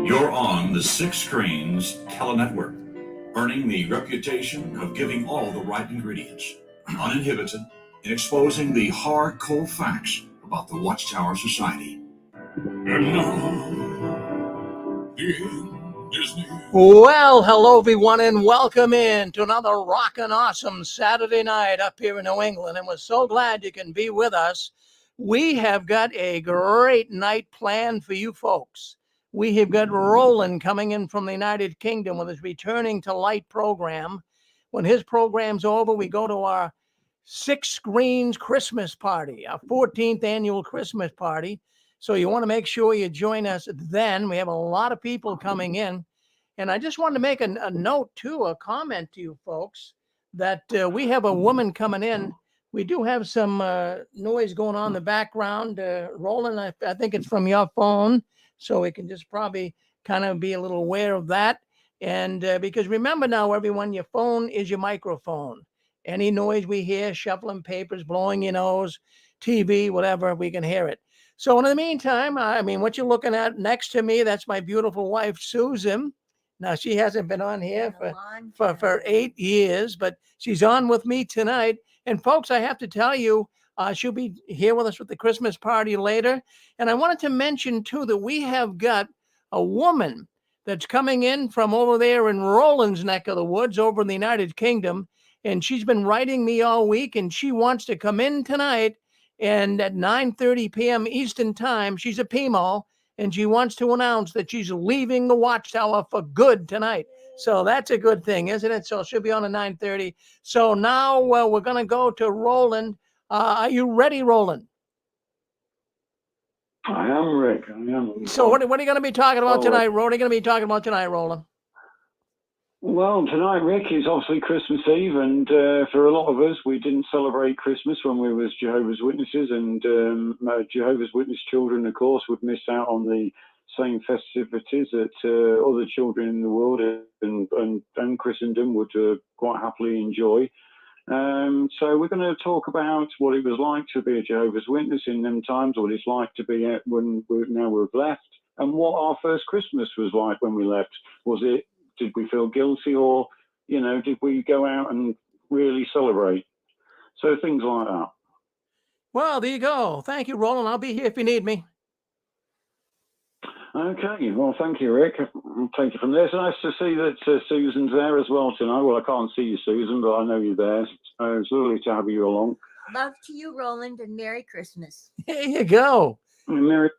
You're on the Six Screens Tele-Network, earning the reputation of giving all the right ingredients, uninhibited, in exposing the hard, cold facts about the Watchtower Society. And now, Disney. Well, hello everyone, and welcome in to another rockin' awesome Saturday night up here in New England. And we're so glad you can be with us. We have got a great night planned for you folks. We have got Roland coming in from the United Kingdom with his Returning to Light program. When his program's over, we go to our Six Screens Christmas party, our 14th annual Christmas party. So you want to make sure you join us then. We have a lot of people coming in. And I just wanted to make a note, too, a comment to you folks, that we have a woman coming in. We do have some noise going on in the background. Roland, I think it's from your phone, so we can just probably kind of be a little aware of that. And because remember now, everyone, your phone is your microphone. Any noise we hear, shuffling papers, blowing your nose, TV, whatever, we can hear it. So in the meantime, I mean, what you're looking at next to me, that's my beautiful wife, Susan. Now, she hasn't been on here for 8 years, but she's on with me tonight. And folks, I have to tell you, she'll be here with us with the Christmas party later. And I wanted to mention, too, that we have got a woman that's coming in from over there in Roland's neck of the woods over in the United Kingdom. And she's been writing me all week, and she wants to come in tonight. And at 9:30 p.m. Eastern Time, she's a PMO, and she wants to announce that she's leaving the Watchtower for good tonight. So that's a good thing, isn't it? So she'll be on at 9:30. So now we're going to go to Roland. Are you ready, Roland? I am, Rick. I am. So what are you going to be talking about tonight? What are you going to be talking about tonight, Roland? Well, tonight, Rick, is obviously Christmas Eve, and for a lot of us, we didn't celebrate Christmas when we was Jehovah's Witnesses, and Jehovah's Witness children, of course, would miss out on the same festivities that other children in the world and Christendom would quite happily enjoy. So we're going to talk about what it was like to be a Jehovah's Witness in them times, what it's like to be when we've left, and what our first Christmas was like when we left. Did we feel guilty, or, did we go out and really celebrate? So things like that. Well, there you go. Thank you, Roland. I'll be here if you need me. Okay. Well, thank you, Rick. I'll take it from there. It's nice to see that Susan's there as well tonight. Well, I can't see you, Susan, but I know you're there. So it's lovely to have you along. Love to you, Roland, and Merry Christmas. There you go. Merry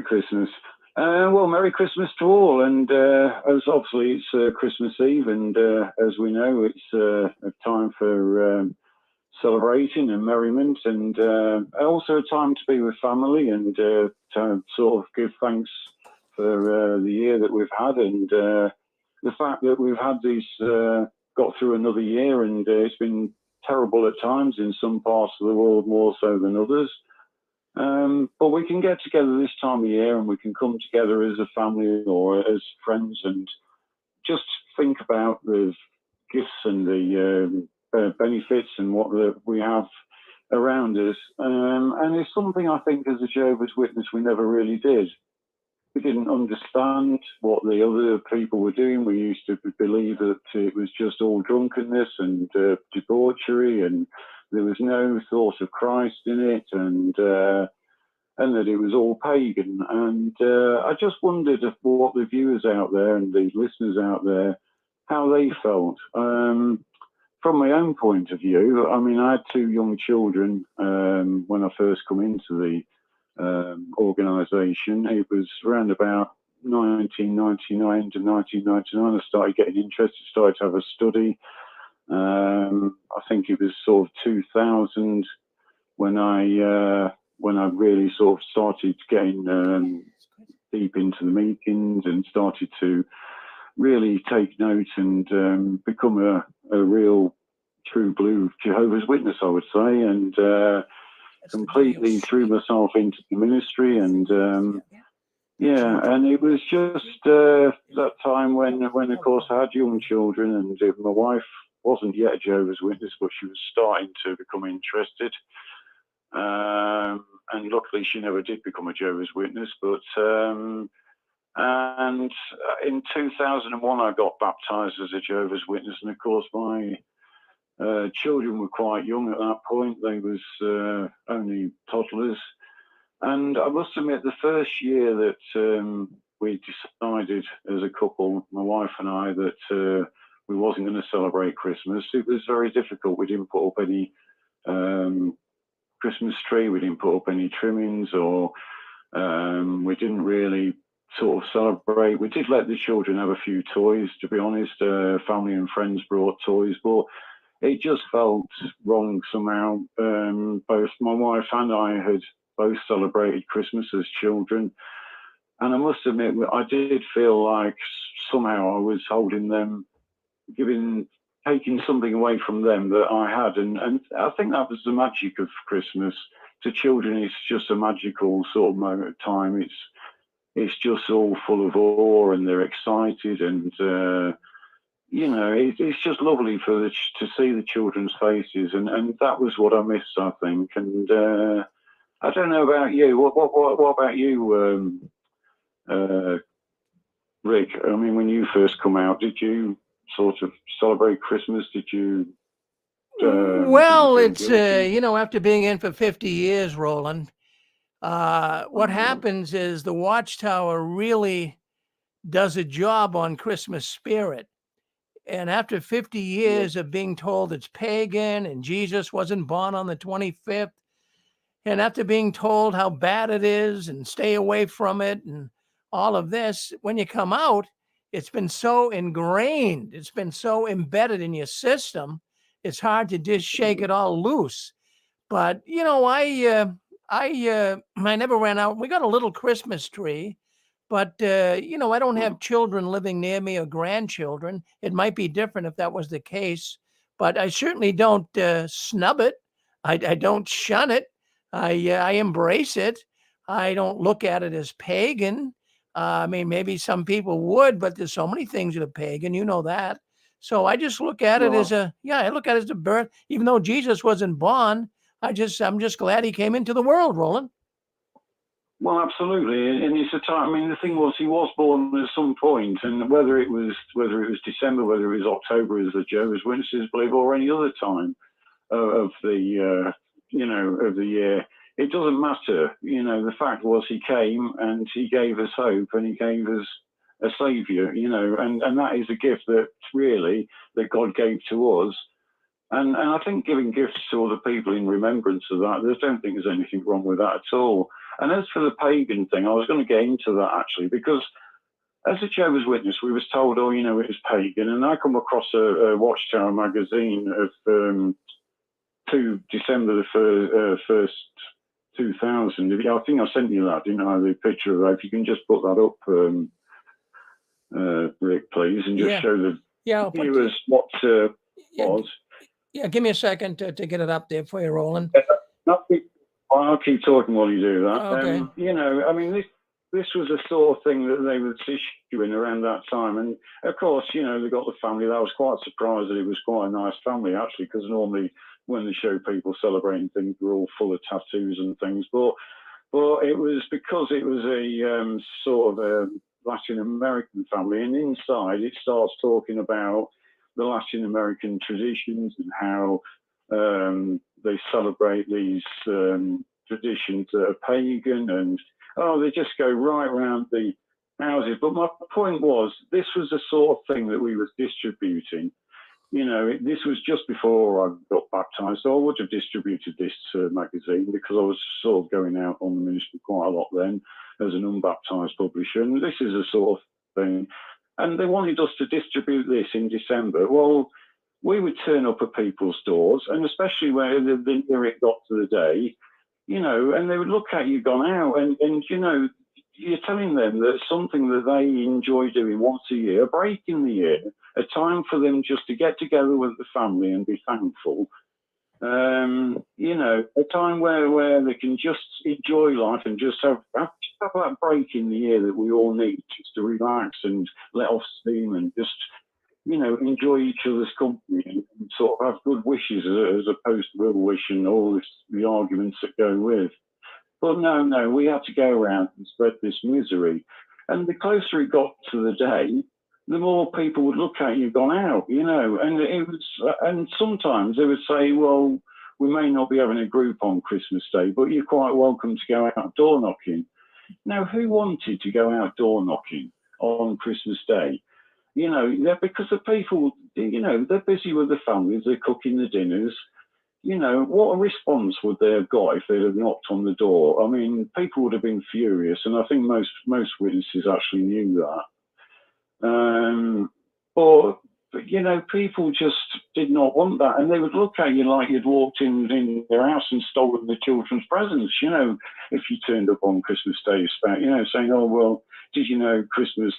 Christmas. Well, Merry Christmas to all, and as obviously it's Christmas Eve, and as we know, it's a time for celebrating and merriment, and also a time to be with family and to sort of give thanks for the year that we've had, and the fact that we've had got through another year, and it's been terrible at times in some parts of the world more so than others. But we can get together this time of year, and we can come together as a family or as friends and just think about the gifts and the benefits and what we have around us. And it's something I think as a Jehovah's Witness we never really did. We didn't understand what the other people were doing. We used to believe that it was just all drunkenness and debauchery, and there was no thought of Christ in it, and that it was all pagan. And I just wondered what the viewers out there and the listeners out there, how they felt. From my own point of view, I mean, I had 2 young children when I first come into the organisation. It was around about 1999 to 1999. I started getting interested, started to have a study. I think it was sort of 2000 when I really sort of started getting deep into the meetings and started to really take note and become a real true blue Jehovah's Witness, I would say, and completely threw myself into the ministry. And and it was just that time when of course I had young children, and my wife wasn't yet a Jehovah's Witness, but she was starting to become interested. And luckily she never did become a Jehovah's Witness, but And in 2001, I got baptized as a Jehovah's Witness. And of course, my children were quite young at that point. They was only toddlers. And I must admit, the first year that we decided as a couple, my wife and I, that we wasn't going to celebrate Christmas, it was very difficult. We didn't put up any Christmas tree. We didn't put up any trimmings, or we didn't really sort of celebrate. We did let the children have a few toys, to be honest. Family and friends brought toys, but it just felt wrong somehow. Both my wife and I had both celebrated Christmas as children. And I must admit, I did feel like somehow I was holding them, taking something away from them that I had. And I think that was the magic of Christmas. To children, it's just a magical sort of moment of time. It's just all full of awe, and they're excited, and it's just lovely to see the children's faces, and that was what I missed, I think. And I don't know about you. What about you, Rick? I mean, when you first come out, did you sort of celebrate Christmas? Did you? Well, it's after being in for 50 years, Roland, what happens is the Watchtower really does a job on Christmas spirit. And after 50 years of being told it's pagan and Jesus wasn't born on the 25th, and after being told how bad it is and stay away from it and all of this, when you come out, it's been so ingrained, it's been so embedded in your system, it's hard to just shake it all loose. But, I never ran out. We got a little Christmas tree, but, I don't have children living near me or grandchildren. It might be different if that was the case, but I certainly don't snub it. I don't shun it. I embrace it. I don't look at it as pagan. I mean, maybe some people would, but there's so many things that are pagan, that. So I just look at it as I look at it as a birth, even though Jesus wasn't born. I'm just glad he came into the world, Roland. Well, absolutely, and it's a time. I mean, the thing was, he was born at some point, and whether it was December, whether it was October, as the Jehovah's Witnesses believe, or any other time of the of the year, it doesn't matter. The fact was, he came and he gave us hope, and he gave us a savior. And that is a gift that God gave to us. And I think giving gifts to other people in remembrance of that, I don't think there's anything wrong with that at all. And as for the pagan thing, I was going to get into that actually, because as a Jehovah's Witness, we was told, it was pagan. And I come across a Watchtower magazine of December the 1st, 2000. I think I sent you that, didn't I? The picture of that. If you can just put that up, Rick, please, and just show the viewers what was. Yeah, give me a second to get it up there for you, Roland. I'll keep talking while you do that. Okay. I mean, this was the sort of thing that they were issuing around that time. And of course, they got the family. I was quite surprised that it was quite a nice family, actually, because normally when they show people celebrating things, they're all full of tattoos and things. But it was because it was a sort of a Latin American family. And inside, it starts talking about the Latin American traditions and how they celebrate these traditions that are pagan, and they just go right around the houses. But my point was, this was the sort of thing that we was distributing. This was just before I got baptized, so I would have distributed this magazine, because I was sort of going out on the ministry quite a lot then as an unbaptized publisher, and this is the sort of thing. And they wanted us to distribute this in December. Well, we would turn up at people's doors, and especially where the near it got to the day, and they would look at you gone out, and you're telling them that something that they enjoy doing once a year, a break in the year, a time for them just to get together with the family and be thankful. A time where they can just enjoy life and just have that break in the year that we all need, just to relax and let off steam and just, enjoy each other's company and sort of have good wishes as opposed to ill wish and all the arguments that go with. But no, we had to go around and spread this misery. And the closer it got to the day, the more people would look at you gone out, you know. And it was, and sometimes they would say, well, we may not be having a group on Christmas Day, but you're quite welcome to go out door knocking. Now, who wanted to go out door knocking on Christmas Day? You know, because the people, you know, they're busy with the families, they're cooking the dinners. You know, what a response would they have got if they'd have knocked on the door? I mean, people would have been furious, and I think most witnesses actually knew that. But you know, people just did not want that, and they would look at you like you'd walked in their house and stolen the children's presents. You know, if you turned up on Christmas Day, you know, saying, "Oh well, did you know Christmas?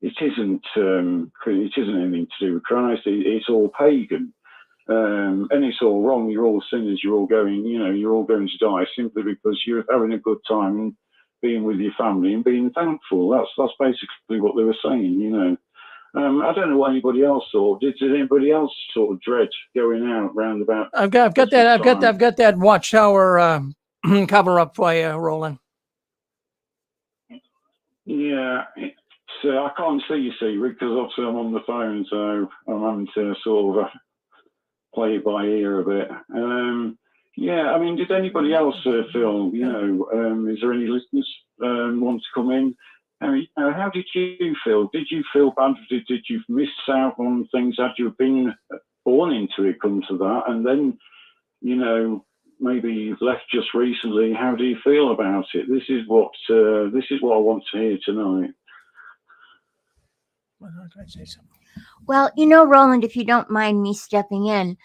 It isn't anything to do with Christ. It's all pagan." And it's all wrong. You're all sinners. You're all going to die simply because you're having a good time and being with your family and being thankful. That's basically what they were saying, you know. I don't know what anybody else thought. Did anybody else sort of dread going out round about? I've got that Watchtower cover up for you, Roland. Yeah. I can't see you, see, Rick, because obviously I'm on the phone, so I'm having to sort of play it by ear a bit. Yeah, I mean, did anybody else feel, you know, is there any listeners want to come in? I mean, how did you feel? Did you feel bad? Did you miss out on things? Had you been born into it, come to that? And then, you know, maybe you've left just recently. How do you feel about it? This is what I want to hear tonight. Well, you know, Roland, if you don't mind me stepping in,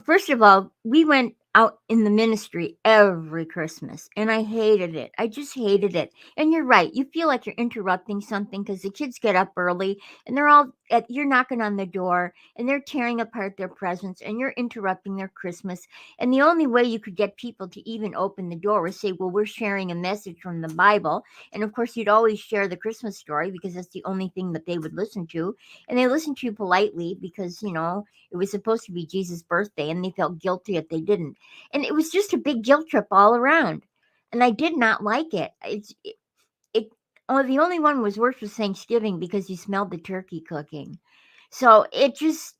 first of all, we went out in the ministry every Christmas, and I hated it. I just hated it. And you're right. You feel like you're interrupting something because the kids get up early, and you're knocking on the door, and they're tearing apart their presents, and you're interrupting their Christmas. And the only way you could get people to even open the door was say, well, we're sharing a message from the Bible. And of course, you'd always share the Christmas story because that's the only thing that they would listen to. And they listened to you politely because, you know, it was supposed to be Jesus' birthday, and they felt guilty if they didn't. And it was just a big guilt trip all around. And I did not like it. The only one was worse was Thanksgiving because you smelled the turkey cooking. So I just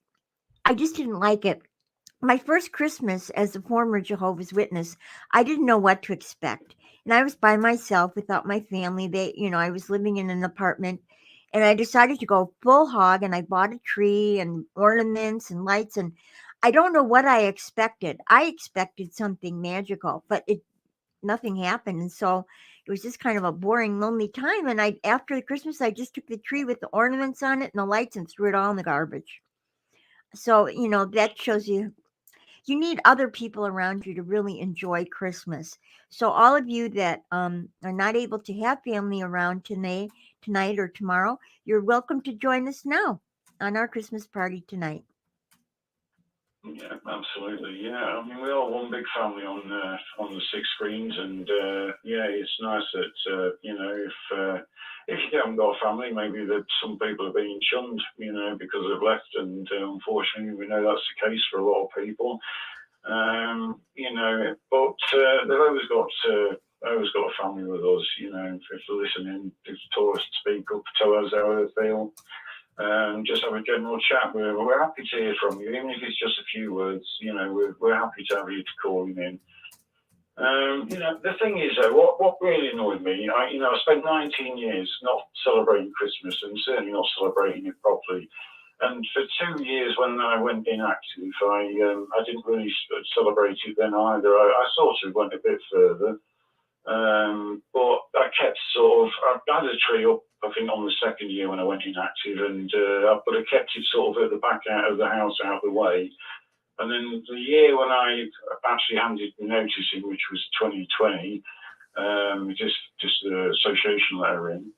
didn't like it. My first Christmas as a former Jehovah's Witness, I didn't know what to expect. And I was by myself without my family. I was living in an apartment, and I decided to go full hog, and I bought a tree and ornaments and lights, and I don't know what I expected. I expected something magical, but nothing happened. And so it was just kind of a boring, lonely time. And after the Christmas, I just took the tree with the ornaments on it and the lights and threw it all in the garbage. So, you know, that shows you need other people around you to really enjoy Christmas. So all of you that are not able to have family around tonight or tomorrow, you're welcome to join us now on our Christmas party tonight. Yeah, absolutely. Yeah, I mean, we're all one big family on the 6 screens, and yeah, it's nice that you know, if you haven't got a family, maybe that some people are being shunned, you know, because they've left, and unfortunately, we know that's the case for a lot of people. You know, but they've always got a family with us, you know. If they're listening, they've told us to speak up, tell us how they feel. Just have a general chat. We're happy to hear from you, even if it's just a few words. You know, we're happy to have you calling in. You know, the thing is, though, what really annoyed me, I spent 19 years not celebrating Christmas and certainly not celebrating it properly. And for 2 years when I went inactive, I didn't really celebrate it then either. I sort of went a bit further. But I kept I had a tree up, I think, on the 2nd year when I went inactive, but I kept it sort of at the back out of the house, out of the way. And then the year when I actually handed the notice in, which was 2020, just the association letter in,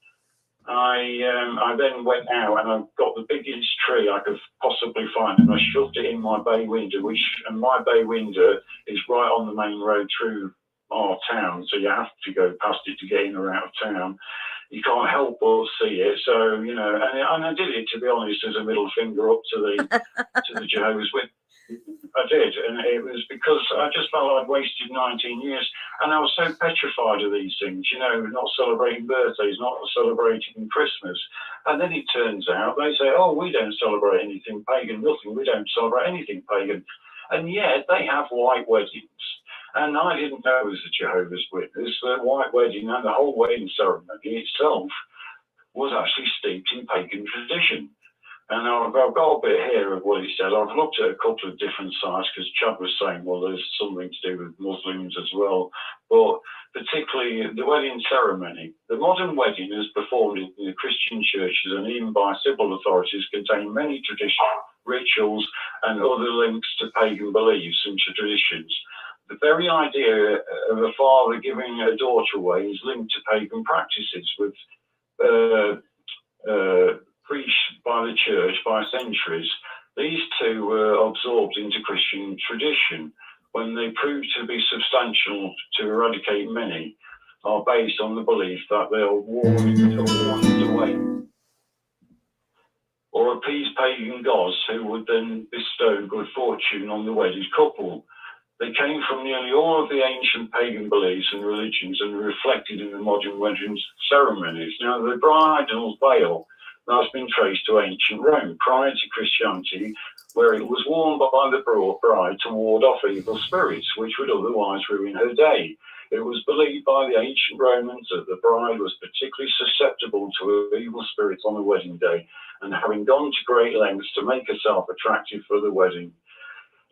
I then went out and I got the biggest tree I could possibly find, and I shoved it in my bay window, and my bay window is right on the main road through our town, so you have to go past it to get in or out of town. You can't help but see it. So, you know, and I did it, to be honest, as a middle finger up to the Jehovah's Witnesses. I did, and it was because I just felt I'd wasted 19 years, and I was so petrified of these things, you know, not celebrating birthdays, not celebrating Christmas. And then it turns out they say, oh, we don't celebrate anything pagan, nothing, we don't celebrate anything pagan. And yet they have white weddings. And I didn't know as a Jehovah's Witness that white wedding and the whole wedding ceremony itself was actually steeped in pagan tradition. And I've got a bit here of what he said. I've looked at a couple of different sites because Chad was saying, well, there's something to do with Muslims as well. But particularly the wedding ceremony. The modern wedding as performed in the Christian churches and even by civil authorities contain many traditional rituals and other links to pagan beliefs and traditions. The very idea of a father giving a daughter away is linked to pagan practices with preached by the church by centuries. These two were absorbed into Christian tradition when they proved to be substantial to eradicate many, are based on the belief that they are warned away or appease pagan gods who would then bestow good fortune on the wedded couple. They came from nearly all of the ancient pagan beliefs and religions and are reflected in the modern wedding ceremonies. Now, the bridal veil has been traced to ancient Rome prior to Christianity, where it was worn by the bride to ward off evil spirits, which would otherwise ruin her day. It was believed by the ancient Romans that the bride was particularly susceptible to evil spirits on the wedding day, and having gone to great lengths to make herself attractive for the wedding.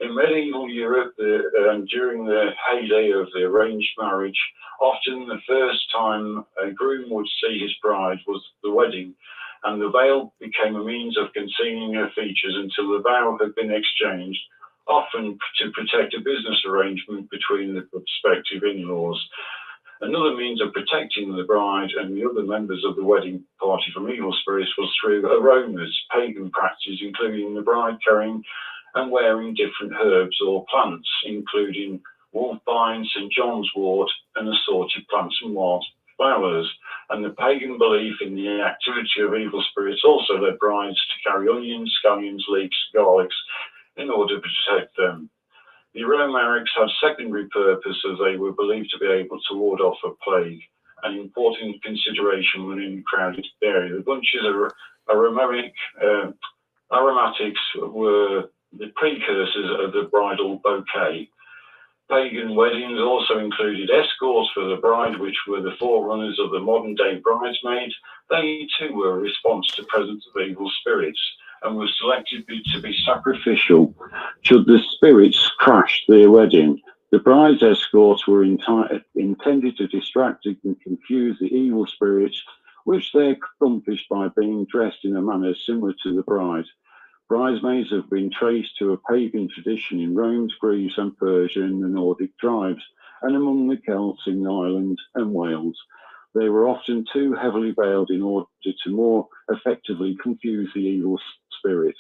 In medieval Europe, during the heyday of the arranged marriage, often the first time a groom would see his bride was the wedding, and the veil became a means of concealing her features until the vow had been exchanged, often to protect a business arrangement between the prospective in-laws. Another means of protecting the bride and the other members of the wedding party from evil spirits was through aromas, pagan practices, including the bride carrying and wearing different herbs or plants, including wolfbine, St. John's wort, and assorted plants and wild flowers. And the pagan belief in the activity of evil spirits also led brides to carry onions, scallions, leeks, garlics in order to protect them. The aromatics had secondary purpose as they were believed to be able to ward off a plague, an important consideration when in a crowded area. The bunches of aromatics were the precursors of the bridal bouquet. Pagan weddings also included escorts for the bride, which were the forerunners of the modern-day bridesmaid. They too were a response to presence of evil spirits and were selected to be sacrificial should the spirits crash their wedding. The bride's escorts were intended to distract and confuse the evil spirits, which they accomplished by being dressed in a manner similar to the bride. Bridesmaids have been traced to a pagan tradition in Rome, Greece and Persia and the Nordic tribes, and among the Celts in Ireland and Wales. They were often too heavily veiled in order to more effectively confuse the evil spirits.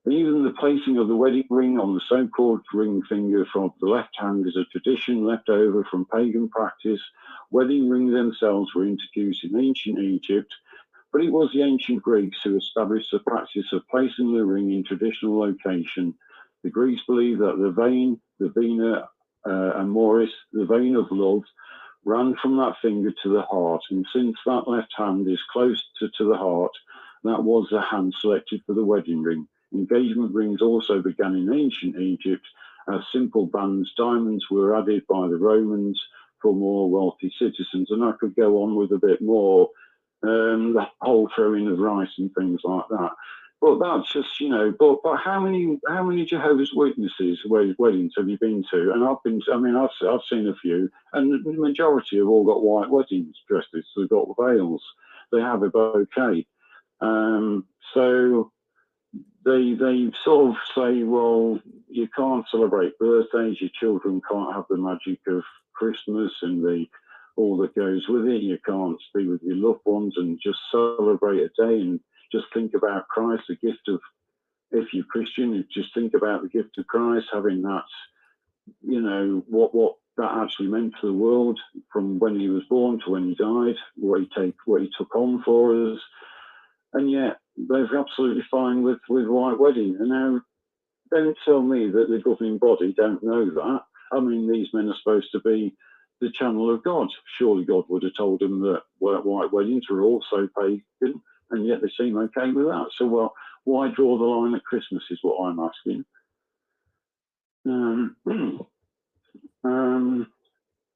Even the placing of the wedding ring on the so-called ring finger from the left hand is a tradition left over from pagan practice. Wedding rings themselves were introduced in ancient Egypt, but it was the ancient Greeks who established the practice of placing the ring in traditional location. The Greeks believed that the vein, the vena amoris, the vein of love, ran from that finger to the heart, and since that left hand is close to the heart, that was the hand selected for the wedding ring. Engagement rings also began in ancient Egypt as simple bands. Diamonds were added by the Romans for more wealthy citizens, and I could go on with a bit more. The whole throwing of rice and things like that, but that's just, you know. But how many Jehovah's Witnesses weddings have you been to? And I've seen a few, and the majority have all got white wedding dresses. They've got veils. They have a bouquet. So they sort of say, well, you can't celebrate birthdays. Your children can't have the magic of Christmas and all that goes with it. You can't be with your loved ones and just celebrate a day and just think about Christ, the gift of, if you're Christian, just think about the gift of Christ, having that, you know, what that actually meant to the world from when he was born to when he died, what he took on for us. And yet they're absolutely fine with white wedding. And now don't tell me that the governing body don't know that. I mean, these men are supposed to be the channel of God. Surely God would have told them that white weddings were also pagan, and yet they seem okay with that. So, well, why draw the line at Christmas is what I'm asking.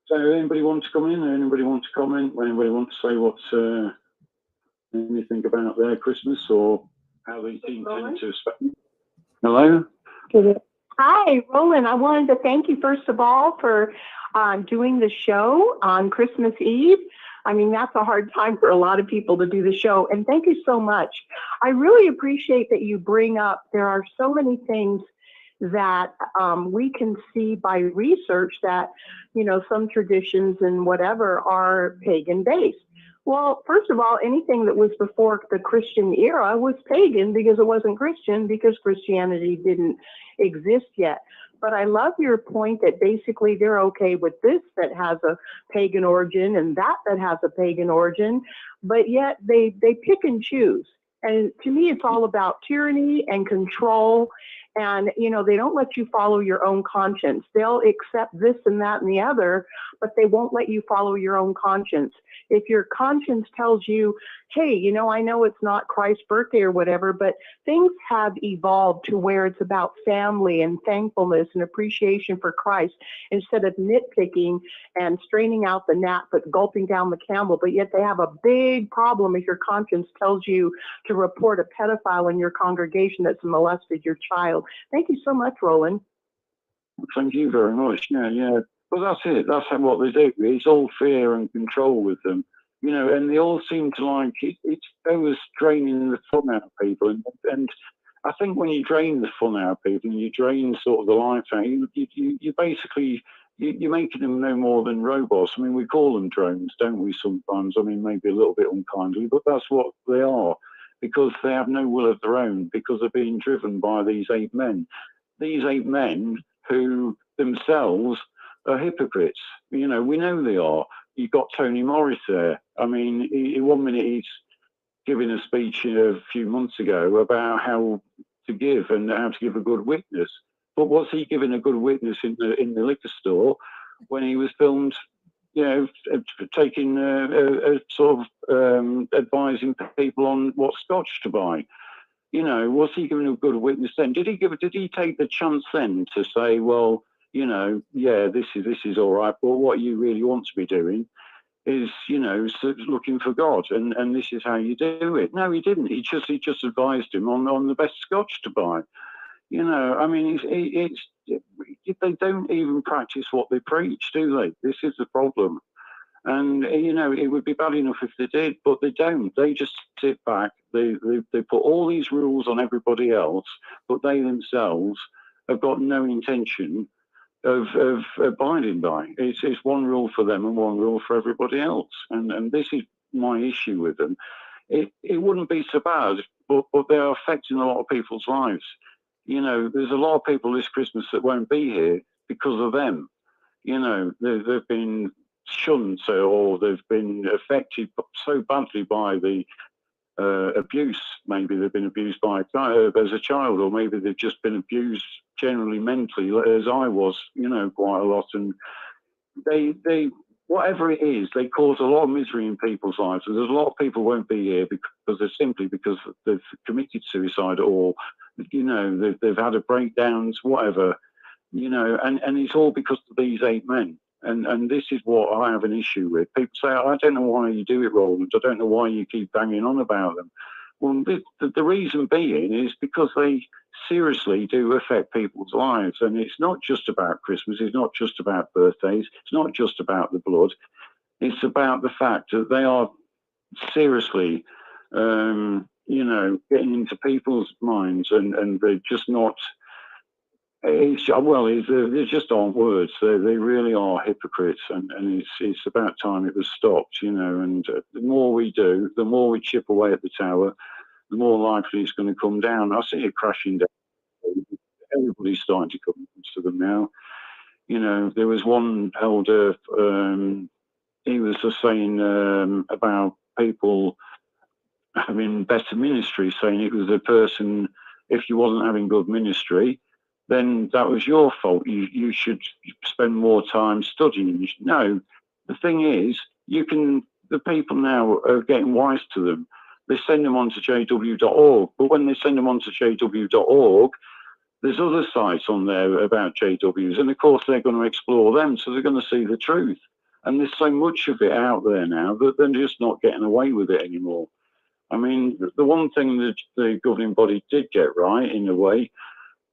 So anybody want to come in? Anybody want to comment? Anybody want to say what anything about their Christmas or how they intend to spend? Hello? Hi, Roland. I wanted to thank you, first of all, for doing the show on Christmas Eve. I mean, that's a hard time for a lot of people to do the show. And thank you so much. I really appreciate that you bring up, there are so many things that we can see by research that, you know, some traditions and whatever are pagan based. Well, first of all, anything that was before the Christian era was pagan because it wasn't Christian, because Christianity didn't exist yet. But I love your point that basically they're okay with this that has a pagan origin and that has a pagan origin, but yet they pick and choose. And to me, it's all about tyranny and control. And, you know, they don't let you follow your own conscience. They'll accept this and that and the other, but they won't let you follow your own conscience. If your conscience tells you, hey, you know, I know it's not Christ's birthday or whatever, but things have evolved to where it's about family and thankfulness and appreciation for Christ instead of nitpicking and straining out the gnat but gulping down the camel. But yet they have a big problem if your conscience tells you to report a pedophile in your congregation that's molested your child. Thank you so much, Roland. Thank you very much. Yeah. Well, that's it. That's what they do. It's all fear and control with them, you know. And they all seem to like it. It's always draining the fun out of people. And I think when you drain the fun out of people and you drain sort of the life out, you basically you're making them no more than robots. I mean, we call them drones, don't we? Sometimes. I mean, maybe a little bit unkindly, but that's what they are, because they have no will of their own, because they're being driven by these 8 men. These 8 men who themselves are hypocrites. You know, we know they are. You've got Tony Morris there. I mean, in 1 minute he's giving a speech a few months ago about how to give and how to give a good witness. But was he giving a good witness in the liquor store when he was filmed, you know, taking sort of advising people on what scotch to buy? You know, was he giving a good witness then? Did he take the chance then to say, well, you know, yeah, this is all right, but what you really want to be doing is, you know, looking for God, and this is how you do it? No, he didn't. He just advised him on the best scotch to buy. You know, I mean, they don't even practice what they preach, do they? This is the problem. And, you know, it would be bad enough if they did, but they don't. They just sit back. They put all these rules on everybody else, but they themselves have got no intention of abiding by. It's one rule for them and one rule for everybody else. And this is my issue with them. It wouldn't be so bad, but they're affecting a lot of people's lives. You know, there's a lot of people this Christmas that won't be here because of them. You know, they've been shunned, or they've been affected so badly by the abuse. Maybe they've been abused as a child, or maybe they've just been abused generally mentally, as I was, you know, quite a lot. And they whatever it is, they cause a lot of misery in people's lives. And there's a lot of people won't be here because they've committed suicide, or, you know, they've had a breakdowns, whatever, you know, and it's all because of these 8 men. And this is what I have an issue with. People say, I don't know why you do it, Roland. I don't know why you keep banging on about them. Well, the reason being is because they seriously do affect people's lives. And it's not just about Christmas. It's not just about birthdays. It's not just about the blood. It's about the fact that they are seriously, you know, getting into people's minds, and they're just not... They just aren't words. They really are hypocrites, and it's about time it was stopped, you know. And the more we do, the more we chip away at the tower, the more likely it's going to come down. I see it crashing down. Everybody's starting to come to them now. You know, there was one elder, he was just saying about people having better ministry, saying it was a person, if you wasn't having good ministry, then that was your fault. You should spend more time studying. No, the thing is, the people now are getting wise to them. They send them on to jw.org, but when they send them on to jw.org, there's other sites on there about JWs, and of course they're going to explore them, so they're going to see the truth. And there's so much of it out there now that they're just not getting away with it anymore. I mean, the one thing that the governing body did get right, in a way,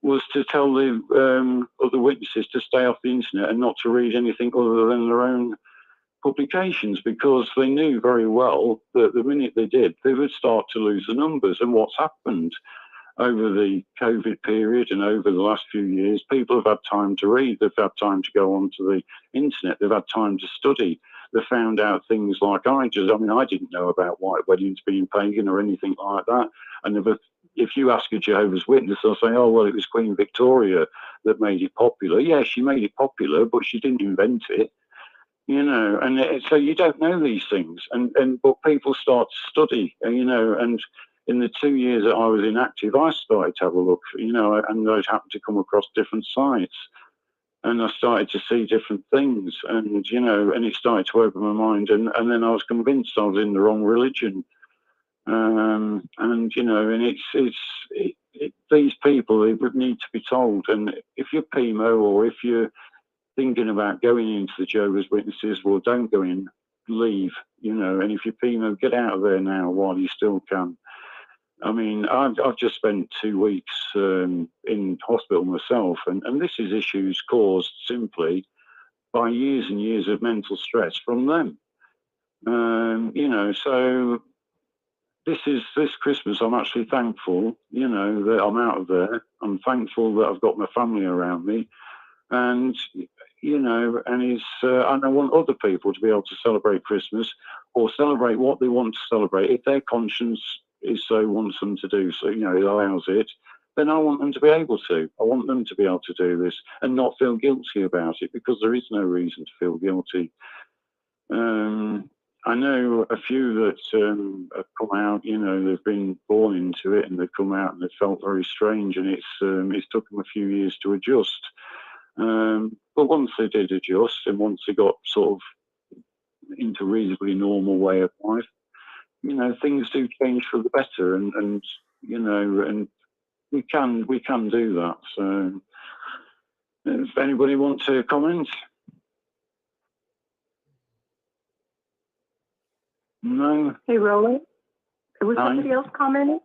was to tell the other witnesses to stay off the internet and not to read anything other than their own publications, because they knew very well that the minute they did, they would start to lose the numbers. And what's happened over the COVID period and over the last few years, people have had time to read, they've had time to go onto the internet, they've had time to study. They found out things like I didn't know about white weddings being pagan or anything like that. And if you ask a Jehovah's Witness, they'll say, oh, well, it was Queen Victoria that made it popular. Yeah, she made it popular, but she didn't invent it. And so you don't know these things, but people start to study, and in the 2 years that I was inactive, I started to have a look, and I happened to come across different sites, and I started to see different things, and it started to open my mind, and then I was convinced I was in the wrong religion, these people, they would need to be told, and if you're PMO or if you're thinking about going into the Jehovah's Witnesses, well, don't go in, leave, and if you're PMO, get out of there now while you still can. I mean, I've just spent 2 weeks in hospital myself, and this is issues caused simply by years and years of mental stress from them. So this Christmas, I'm actually thankful, that I'm out of there. I'm thankful that I've got my family around me, and and I want other people to be able to celebrate Christmas or celebrate what they want to celebrate. If their conscience is so wants them to do so, it allows it, then I want them to be able to. I want them to be able to do this and not feel guilty about it, because there is no reason to feel guilty. I know a few that have come out, they've been born into it and they've come out and they've felt very strange, and it's took them a few years to adjust. But once they did adjust and once they got sort of into a reasonably normal way of life, things do change for the better, and we can do that. So if anybody wants to comment. No. Hey, Roland, was somebody else commenting?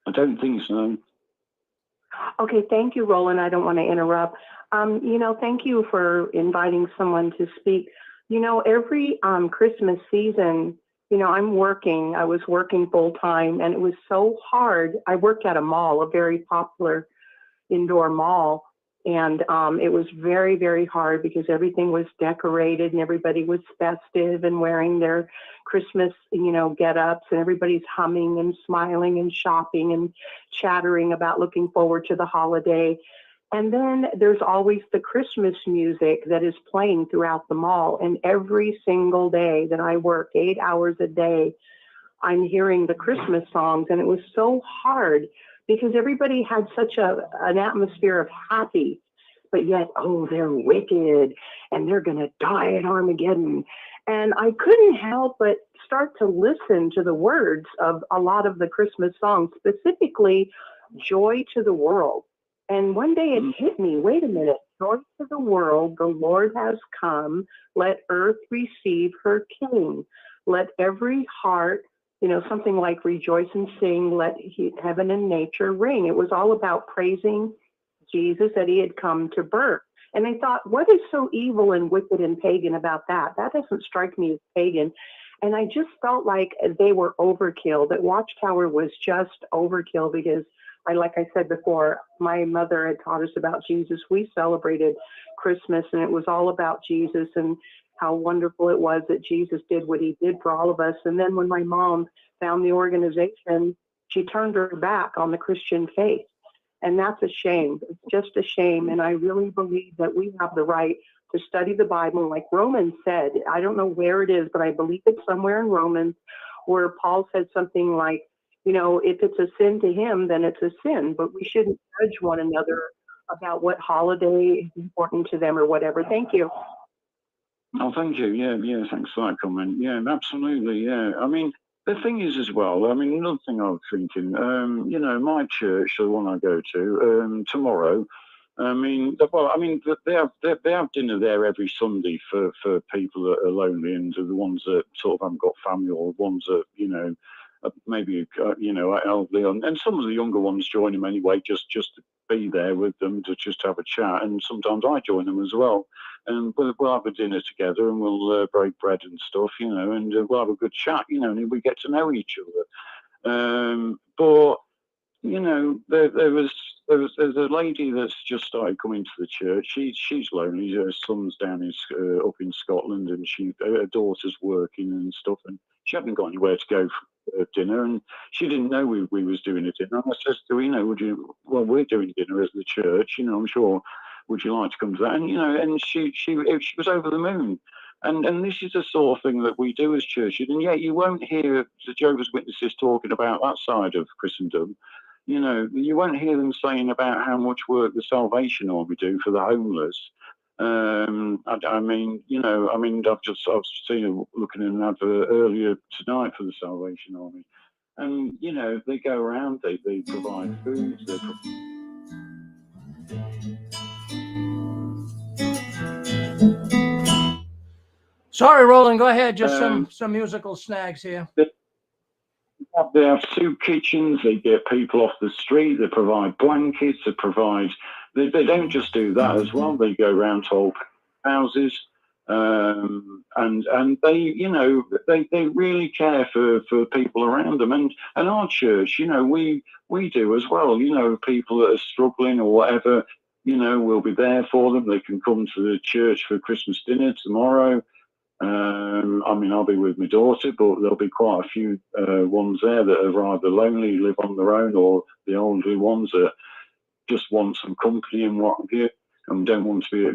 I don't think so. Okay, thank you, Roland. I don't want to interrupt. Thank you for inviting someone to speak. Every Christmas season, I was working full time, and it was so hard. I worked at a mall, a very popular indoor mall, and it was very, very hard because everything was decorated and everybody was festive and wearing their Christmas, get-ups, and everybody's humming and smiling and shopping and chattering about looking forward to the holiday. And then there's always the Christmas music that is playing throughout the mall. And every single day that I work, 8 hours a day, I'm hearing the Christmas songs. And it was so hard because everybody had such an atmosphere of happy, but yet, they're wicked and they're going to die at Armageddon. And I couldn't help but start to listen to the words of a lot of the Christmas songs, specifically Joy to the World. And one day it hit me, wait a minute, joy to the world, the Lord has come, let earth receive her King. Let every heart, something like rejoice and sing, let heaven and nature ring. It was all about praising Jesus, that he had come to birth. And I thought, what is so evil and wicked and pagan about that? That doesn't strike me as pagan. And I just felt like they were overkill, that Watchtower was just overkill because, like I said before, my mother had taught us about Jesus. We celebrated Christmas, and it was all about Jesus and how wonderful it was that Jesus did what he did for all of us. And then when my mom found the organization, she turned her back on the Christian faith. And that's a shame. It's just a shame. And I really believe that we have the right to study the Bible. Like Romans said, I don't know where it is, but I believe it's somewhere in Romans where Paul said something like, if it's a sin to him, then it's a sin, but we shouldn't judge one another about what holiday is important to them or whatever. Thank you. Oh, thank you. Yeah, thanks for that comment. Yeah, absolutely. Yeah. I mean, the thing is as well, I mean, another thing I was thinking, my church, the one I go to, tomorrow, they have dinner there every Sunday for people that are lonely and the ones that sort of haven't got family or ones that, maybe, elderly. And some of the younger ones join them anyway, just to be there with them, to just have a chat. And sometimes I join them as well. And we'll have a dinner together and we'll break bread and stuff, and we'll have a good chat, and we get to know each other. But there's a lady that's just started coming to the church. She's lonely. Her son's down up in Scotland, and her daughter's working and stuff, and she hadn't got anywhere to go for dinner, and she didn't know we was doing a dinner. And I says to her, we're doing dinner as the church, I'm sure. Would you like to come to that? And and she was over the moon. And this is the sort of thing that we do as churches, and yet you won't hear the Jehovah's Witnesses talking about that side of Christendom. You won't hear them saying about how much work the Salvation Army do for the homeless. I've seen looking at an advert earlier tonight for the Salvation Army, and they go around, they provide food, Sorry, Roland, go ahead. Just some musical snags here. They have soup kitchens. They get people off the street. They provide blankets. They don't just do that as well. They go around to old houses, and they really care for people around them. And our church, we do as well. People that are struggling or whatever, we'll be there for them. They can come to the church for Christmas dinner tomorrow. I'll be with my daughter, but there'll be quite a few ones there that are either lonely, live on their own, or the older ones that just want some company and what have you, and don't want to be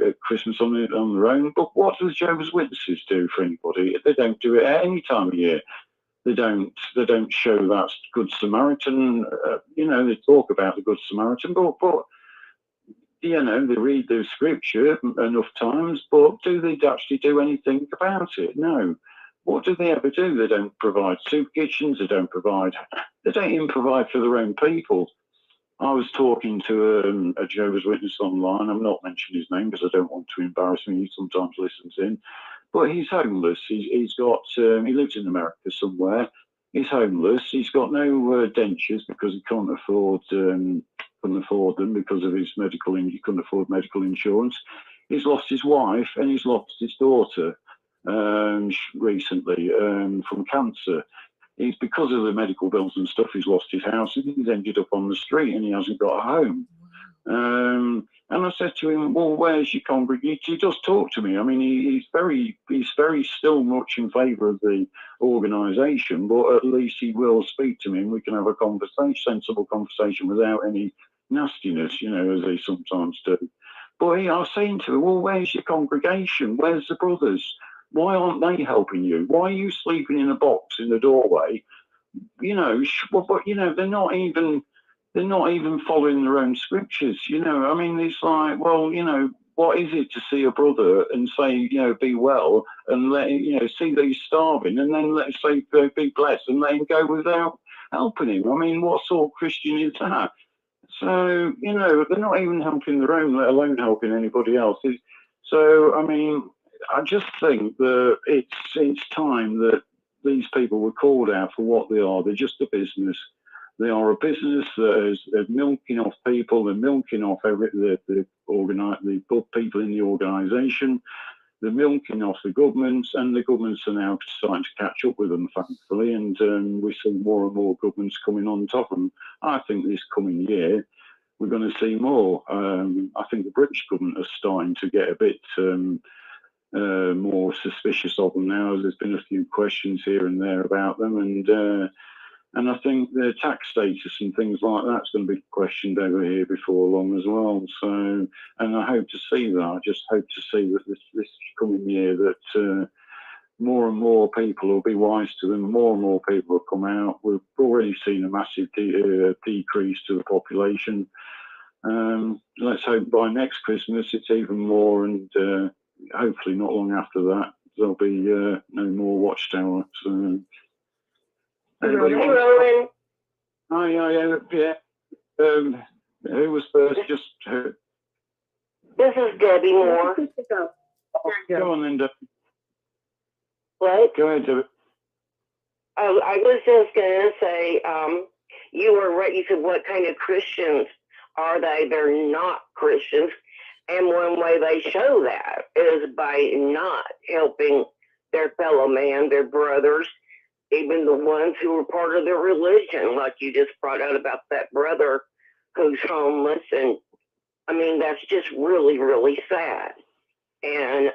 at Christmas on their own. But what do the Jehovah's Witnesses do for anybody? They don't do it at any time of year. They don't show that Good Samaritan. They talk about the Good Samaritan, but they read the scripture enough times, but do they actually do anything about it? No. What do they ever do? They don't provide soup kitchens. They don't even provide for their own people. I was talking to a Jehovah's Witness online. I'm not mentioning his name because I don't want to embarrass him. He sometimes listens in, but he's homeless. He lives in America somewhere. He's homeless. He's got no dentures because he can't afford them because of his he couldn't afford medical insurance. He's lost his wife and he's lost his daughter recently from cancer. He's, because of the medical bills and stuff, he's lost his house and he's ended up on the street and he hasn't got a home. And I said to him, well, where's your congregation? He does talk to me. I mean, he's very still much in favour of the organisation, but at least he will speak to me and we can have a sensible conversation without any nastiness, as they sometimes do. But I was saying to him, well, where's your congregation? Where's the brothers? Why aren't they helping you? Why are you sleeping in a box in the doorway? They're not even following their own scriptures. It's like, well, what is it to see a brother and say, be well, and let see that he's starving, and then let's say be blessed, and let him go without helping him? I mean, what sort of Christian is that? So they're not even helping their own, let alone helping anybody else. So I just think that it's time that these people were called out for what they are. They're just a business. They are a business that is milking off people. They're milking off the people in the organisation. They're milking off the governments, and the governments are now starting to catch up with them, thankfully. And we see more and more governments coming on top of them. I think this coming year we're going to see more. I think the British government are starting to get a bit more suspicious of them now. There's been a few questions here and there about them, and I think their tax status and things like that's going to be questioned over here before long as well. So, and I hope to see that. I just hope to see that this coming year that more and more people will be wise to them. More and more people will come out. We've already seen a massive decrease to the population. Let's hope by next Christmas it's even more, and hopefully not long after that there'll be no more Watchtower. So, anybody Hey, Roland. yeah. Who was first? Just This is Debbie Moore. go on then, Debbie. What? Go ahead, Debbie. Oh, I was just going to say, you were right. You said, what kind of Christians are they? They're not Christians. And one way they show that is by not helping their fellow man, their brothers, even the ones who were part of their religion, like you just brought out about that brother who's homeless. And I mean, that's just really, really sad. And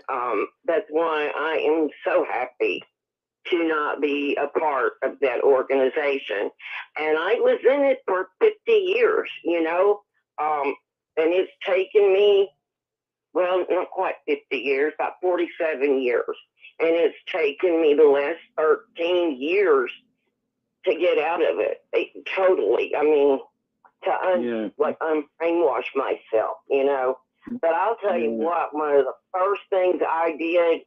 that's why I am so happy to not be a part of that organization. And I was in it for 50 years, you know, and it's taken me, well, not quite 50 years, about 47 years. And it's taken me the last 13 years to get out of it. Totally. I mean, to brainwash myself, you know. But I'll tell you what, one of the first things I did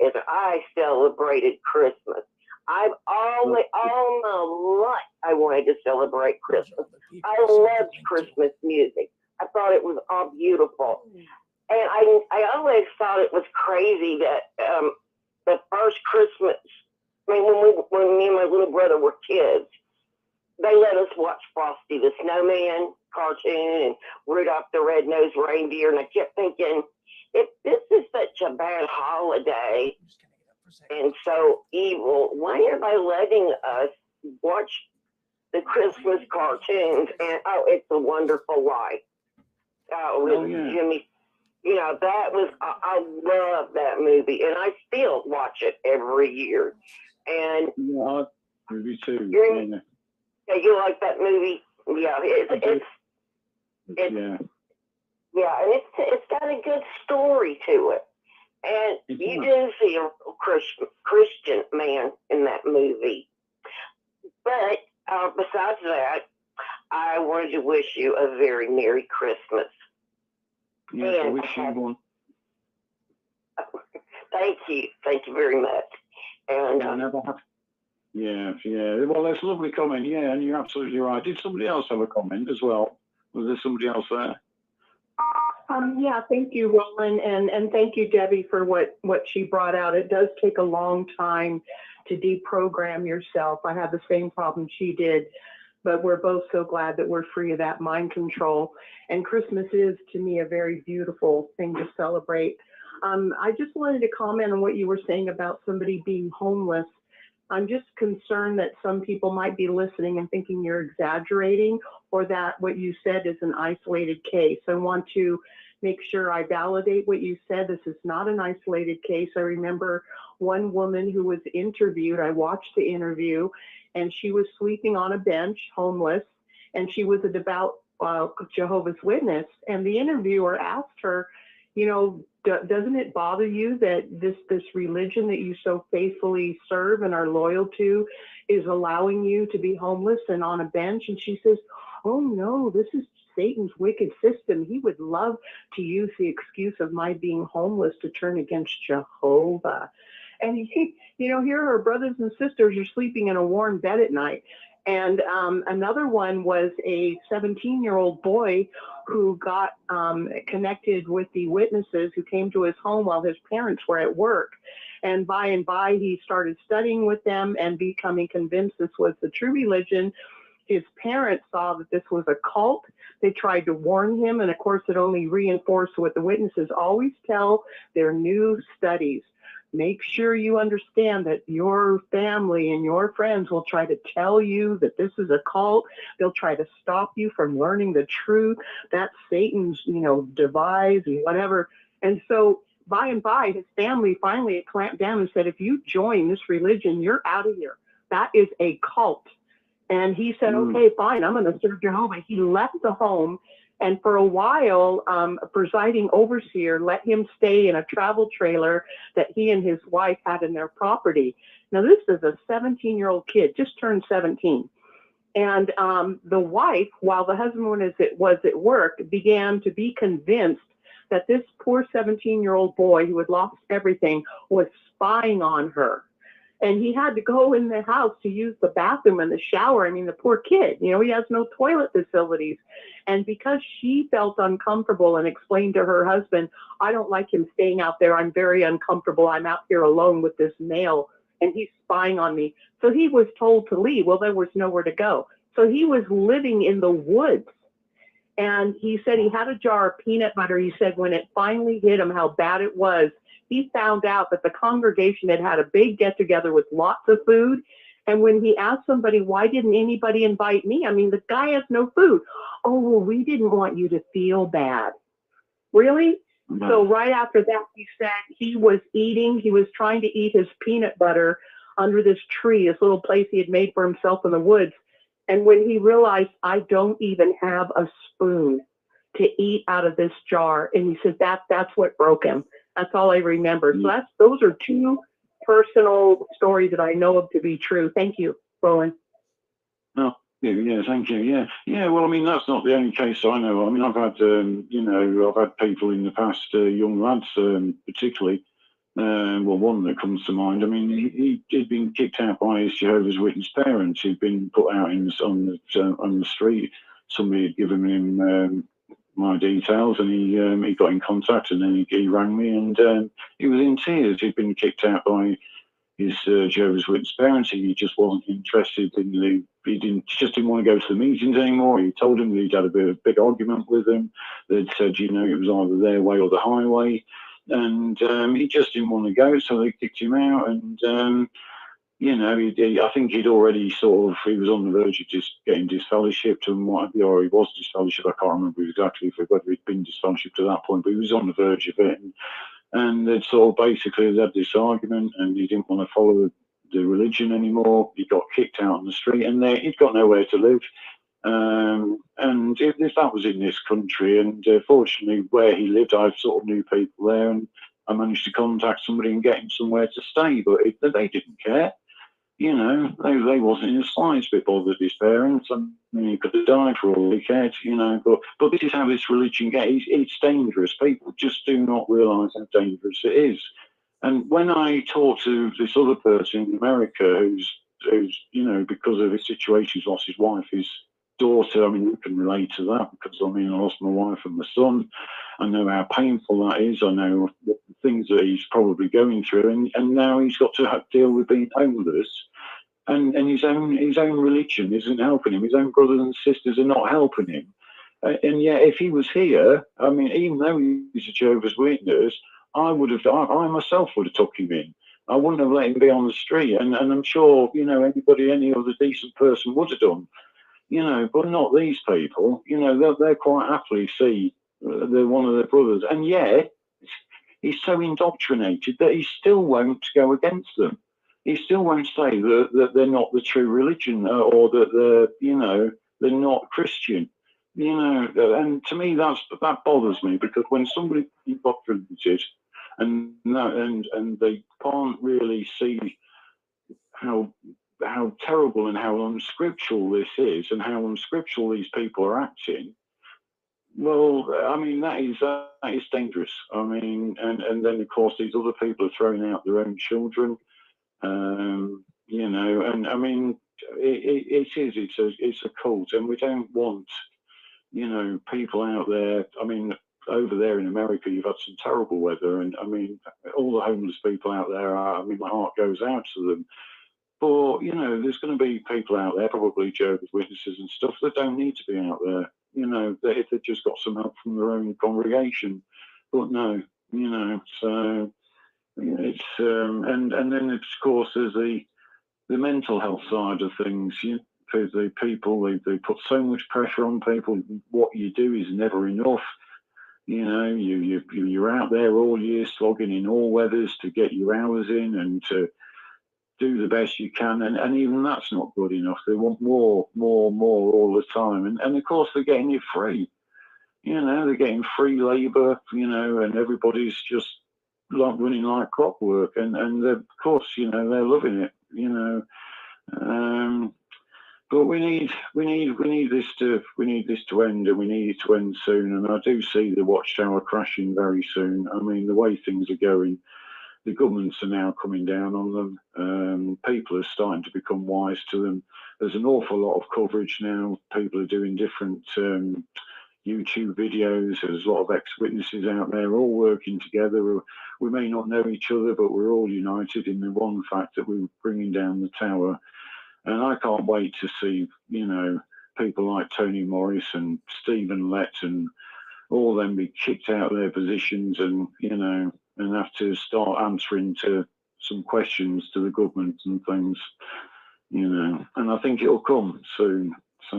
is I celebrated Christmas. I've always, all my life, I wanted to celebrate Christmas. I loved Christmas music. I thought it was all beautiful. And I always thought it was crazy that the first Christmas, I mean, when me and my little brother were kids, they let us watch Frosty the Snowman cartoon and Rudolph the Red-Nosed Reindeer. And I kept thinking, if this is such a bad holiday and so evil, why are they letting us watch the Christmas cartoons? And, oh, It's a Wonderful Life. Jimmy, you know, that was, I love that movie. And I still watch it every year. And yeah, movie too. Yeah, you like that movie? Yeah, it's and it's got a good story to it, and you do see a Christian man in that movie. But besides that, I wanted to wish you a very Merry Christmas. Yes, I wish you one. Thank you very much. And Yeah. Well, that's a lovely comment. Yeah, and you're absolutely right. Did somebody else have a comment as well? Was there somebody else there? Yeah, thank you, Roland, and thank you, Debbie, for what she brought out. It does take a long time to deprogram yourself. I had the same problem she did, but we're both so glad that we're free of that mind control. And Christmas is, to me, a very beautiful thing to celebrate. I just wanted to comment on what you were saying about somebody being homeless. I'm just concerned that some people might be listening and thinking you're exaggerating, or that what you said is an isolated case. I want to make sure I validate what you said. This is not an isolated case. I remember one woman who was interviewed. I watched the interview, and she was sleeping on a bench, homeless, and she was a devout Jehovah's Witness. And the interviewer asked her, you know, doesn't it bother you that this religion that you so faithfully serve and are loyal to is allowing you to be homeless and on a bench? And she says, oh no, this is Satan's wicked system. He would love to use the excuse of my being homeless to turn against Jehovah. And you know, here her brothers and sisters are sleeping in a warm bed at night. And another one was a 17-year-old boy who got connected with the witnesses who came to his home while his parents were at work. And by and by, he started studying with them and becoming convinced this was the true religion. His parents saw that this was a cult. They tried to warn him. And of course, it only reinforced what the witnesses always tell their new studies. Make sure you understand that your family and your friends will try to tell you that this is a cult. They'll try to stop you from learning the truth. That's Satan's, you know, device and whatever. And so by and by, his family finally clamped down and said, if you join this religion, you're out of here. That is a cult. And he said, okay, fine, I'm going to serve Jehovah. He left the home And for a while, a presiding overseer let him stay in a travel trailer that he and his wife had in their property. Now, this is a 17-year-old kid, just turned 17. And the wife, while the husband was at work, began to be convinced that this poor 17-year-old boy who had lost everything was spying on her. And he had to go in the house to use the bathroom and the shower. I mean, the poor kid, he has no toilet facilities. And because she felt uncomfortable and explained to her husband, I don't like him staying out there. I'm very uncomfortable. I'm out here alone with this male and he's spying on me. So he was told to leave. Well, there was nowhere to go. So he was living in the woods. And he said he had a jar of peanut butter. He said when it finally hit him how bad it was, he found out that the congregation had a big get together with lots of food. And when he asked somebody, why didn't anybody invite me? I mean, the guy has no food. Oh, well, we didn't want you to feel bad. Really? No. So right after that, he said he was trying to eat his peanut butter under this tree, this little place he had made for himself in the woods. And when he realized, I don't even have a spoon to eat out of this jar. And he said that's what broke him. That's all I remember. So those are two personal stories that I know of to be true. Thank you, Roland. Oh, yeah, thank you. Yeah. Well, I mean, that's not the only case I know. I mean, I've had, I've had people in the past, young lads, particularly. Well, one that comes to mind. I mean, he'd been kicked out by his Jehovah's Witness parents. He'd been put out on the street. Somebody had given him my details, and he got in contact, and then he rang me, and he was in tears. He'd been kicked out by his Jehovah's Witness parents. He just wasn't interested in he just didn't want to go to the meetings anymore. He told him that he'd had a big argument with them. They'd said, it was either their way or the highway. And he just didn't want to go, so they kicked him out. And, I think he'd already he was on the verge of just getting disfellowshipped, and or he was disfellowshipped. I can't remember exactly whether he'd been disfellowshipped at that point, but he was on the verge of it. And they'd basically had this argument, and he didn't want to follow the religion anymore. He got kicked out on the street, and he'd got nowhere to live. And if that was in this country, and fortunately where he lived, I sort of knew people there, and I managed to contact somebody and get him somewhere to stay, but they didn't care. They wasn't in the slightest bit bothered, his parents. I mean, he could have died for all he cared, but this is how this religion gets. It's dangerous. People just do not realise how dangerous it is. And when I talk to this other person in America who's because of his situation, he's lost his wife, his daughter, I mean, you can relate to that because, I lost my wife and my son. I know how painful that is. I know the things that he's probably going through, and now he's got to deal with being homeless, and his own religion isn't helping him. His own brothers and sisters are not helping him. And yet, if he was here, I mean, even though he's a Jehovah's Witness, I myself would have took him in. I wouldn't have let him be on the street, and I'm sure, any other decent person would have done. But not these people. They're quite happily see they're one of their brothers, and yet he's so indoctrinated that he still won't go against them. He still won't say that they're not the true religion, or that they're not Christian. And to me that bothers me, because when somebody's indoctrinated and they can't really see how terrible and how unscriptural this is, and how unscriptural these people are acting. Well, I mean, that is dangerous. I mean, and then of course these other people are throwing out their own children. And I mean, it's a cult, and we don't want people out there. I mean, over there in America, you've had some terrible weather, and I mean, all the homeless people out there my heart goes out to them. But, there's going to be people out there, probably Jehovah's Witnesses and stuff, that don't need to be out there, if they've just got some help from their own congregation. But no, so it's, and then, of course, there's the mental health side of things. For the people, they put so much pressure on people. What you do is never enough. You're out there all year slogging in all weathers to get your hours in and to do the best you can, and even that's not good enough. They want more all the time, and of course they're getting it free. You know, they're getting free labour, you know, and everybody's just like running like clockwork, and of course, you know, they're loving it, you know. But we need this to end, and we need it to end soon. And I do see the Watchtower crashing very soon. I mean, the way things are going, the governments are now coming down on them. People are starting to become wise to them. There's an awful lot of coverage now. People are doing different YouTube videos. There's a lot of ex-witnesses out there all working together. We may not know each other, but we're all united in the one fact that we're bringing down the tower. And I can't wait to see, you know, people like Tony Morris and Stephen Lett and all them be kicked out of their positions, and, you know, and have to start answering to some questions to the government and things, you know. And I think it'll come soon. So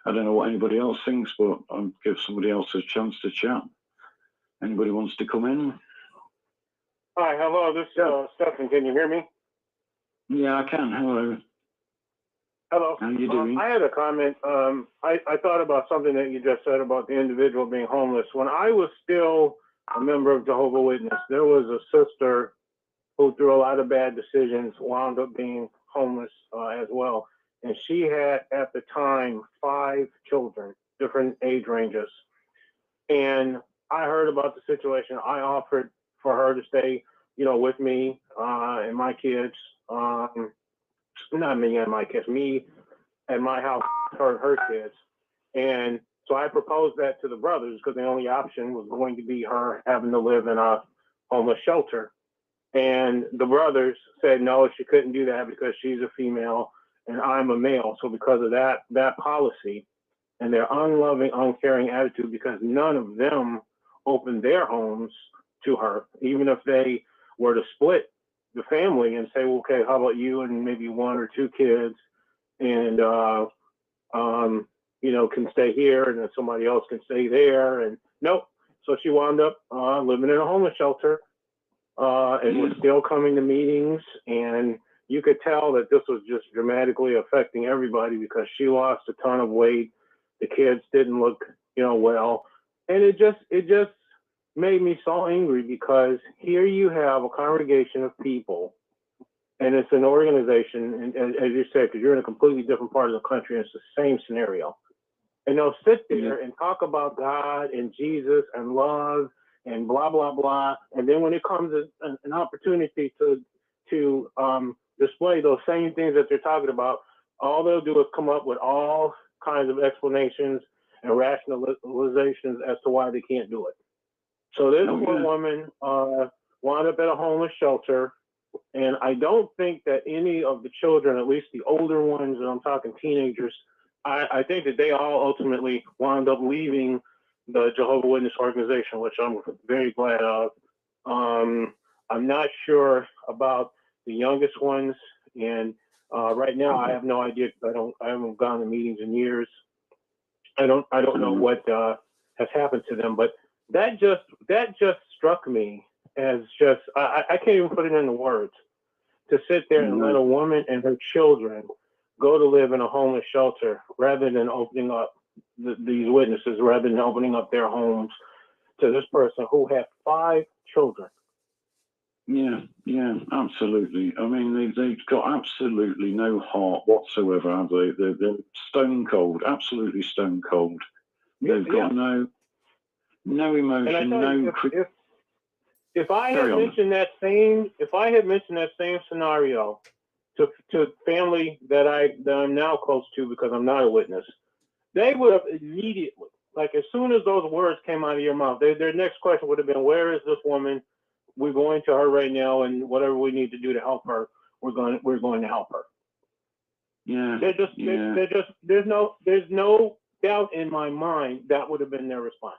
I don't know what anybody else thinks, but I'll give somebody else a chance to chat. Anybody wants to come in? Hi, hello, this is Stephen. Can you hear me? Yeah, I can. Hello. Hello. How you doing? I had a comment. I thought about something that you just said about the individual being homeless. When I was still a member of Jehovah's Witness, there was a sister who, through a lot of bad decisions, wound up being homeless as well. And she had, at the time, 5 children, different age ranges. And I heard about the situation. I offered for her to stay, you know, with me and my kids. Not me and my kids, me and my house, her kids. And so I proposed that to the brothers because the only option was going to be her having to live in a homeless shelter. And the brothers said no, she couldn't do that because she's a female and I'm a male. So because of that policy and their unloving, uncaring attitude, because none of them opened their homes to her, even if they were to split the family and say, well, okay, how about you and maybe 1 or 2 kids, and you know, can stay here, and then somebody else can stay there. And nope. So she wound up living in a homeless shelter, and was still coming to meetings. And you could tell that this was just dramatically affecting everybody because she lost a ton of weight. The kids didn't look, you know, well, and it just made me so angry because here you have a congregation of people, and it's an organization, and as you said, because you're in a completely different part of the country, and it's the same scenario. And they'll sit there and talk about God and Jesus and love and blah, blah, blah. And then when it comes an opportunity to display those same things that they're talking about, all they'll do is come up with all kinds of explanations and rationalizations as to why they can't do it. So this poor woman wound up at a homeless shelter, and I don't think that any of the children, at least the older ones, and I'm talking teenagers, I think that they all ultimately wound up leaving the Jehovah's Witness organization, which I'm very glad of. I'm not sure about the youngest ones, and right now I have no idea. I haven't gone to meetings in years. I don't know what has happened to them, but that just struck me as just I can't even put it into words, to sit there and let a woman and her children go to live in a homeless shelter rather than opening up these witnesses, rather than opening up their homes to this person who had 5 children. Yeah, absolutely. I mean, they've got absolutely no heart whatsoever, have they? They're stone cold, absolutely stone cold. They've got no emotion, no. If I had mentioned that same scenario to family that I'm now close to because I'm not a witness, they would have immediately, like as soon as those words came out of your mouth, their next question would have been, "Where is this woman? We're going to her right now, and whatever we need to do to help her, we're going to help her." Yeah. There's no doubt in my mind that would have been their response.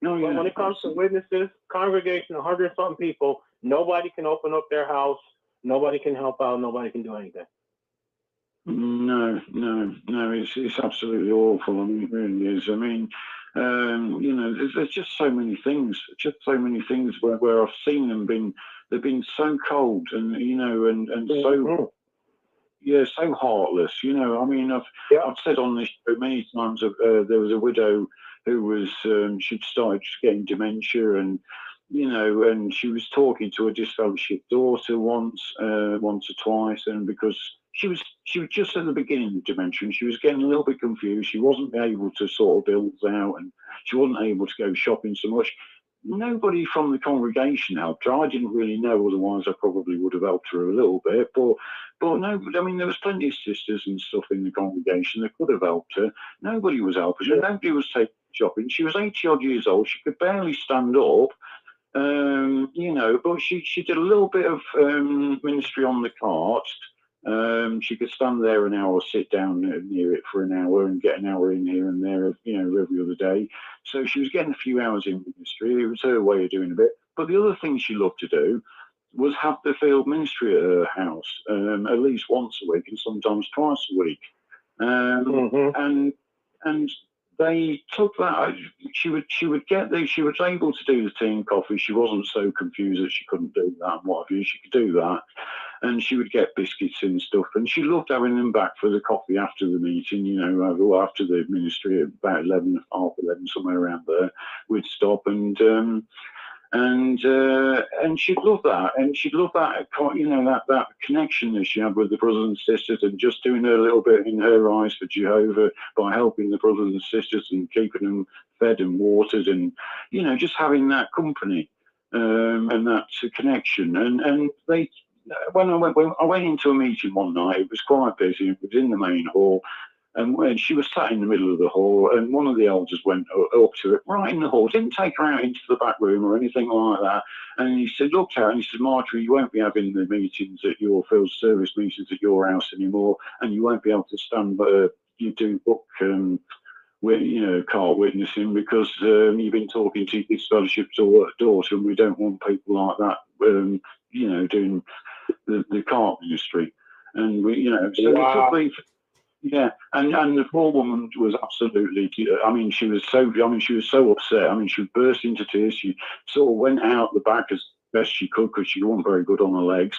No, but when it comes to witnesses, congregation, 100-something people, nobody can open up their house, nobody can help out, nobody can do anything. No, it's absolutely awful. I mean, it really is. I mean, you know, there's just so many things, where I've seen them they've been so cold and, you know, and so, so heartless, you know. I mean, I've said on this show many times, there was a widow who was she'd started getting dementia, and and she was talking to a disfellowshipped daughter once or twice, and because she was just at the beginning of dementia, and she was getting a little bit confused. She wasn't able to sort of build out, and she wasn't able to go shopping so much. Nobody from the congregation helped her. I didn't really know, otherwise I probably would have helped her a little bit. But no, I mean, there was plenty of sisters and stuff in the congregation that could have helped her. Nobody was helping her. Nobody was taking her shopping. She was 80 odd years old. She could barely stand up. But she did a little bit of ministry on the cart. She could stand there an hour, sit down near it for an hour, and get an hour in here and there, every other day. So she was getting a few hours in ministry. It was her way of doing a bit. But the other thing she loved to do was have the field ministry at her house, at least once a week and sometimes twice a week. And they took that. She was able to do the tea and coffee. She wasn't so confused that she couldn't do that and what have you. She could do that. And she would get biscuits and stuff. And she loved having them back for the coffee after the meeting, after the ministry at about 11, half 11, somewhere around there. We'd stop and she'd love that. And she'd love that, that connection that she had with the brothers and sisters, and just doing her little bit in her eyes for Jehovah by helping the brothers and sisters and keeping them fed and watered, and, just having that company and that connection. And they, when I went into a meeting one night, it was quite busy. It was in the main hall, and when she was sat in the middle of the hall, and one of the elders went up to her right in the hall, didn't take her out into the back room or anything like that. And he said, looked at her and he said, Marjorie, you won't be having the meetings at your field service meetings at your house anymore, and you won't be able to stand, you do book cart witnessing, because you've been talking to this fellowship's daughter, and we don't want people like that, doing the cart ministry. And we, so wow. it took me. Yeah, and the poor woman was absolutely. She was so upset. She burst into tears. She sort of went out the back as best she could, because she wasn't very good on her legs.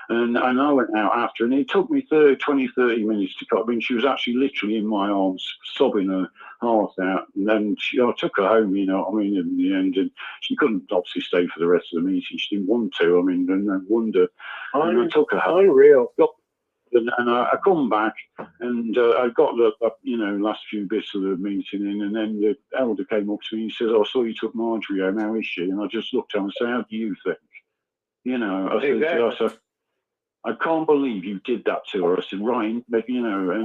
And I went out after, and it took me 20, 30 minutes to cut. She was actually literally in my arms, sobbing her heart out. And then I took her home, in the end. And she couldn't obviously stay for the rest of the meeting. She didn't want to. No wonder. And I took her home. Unreal. And I come back, and I got the last few bits of the meeting in, and then the elder came up to me and he says, I saw you took Marjorie home, how is she? And I just looked at him and said, how do you think? I said, I can't believe you did that to her. I said, right, and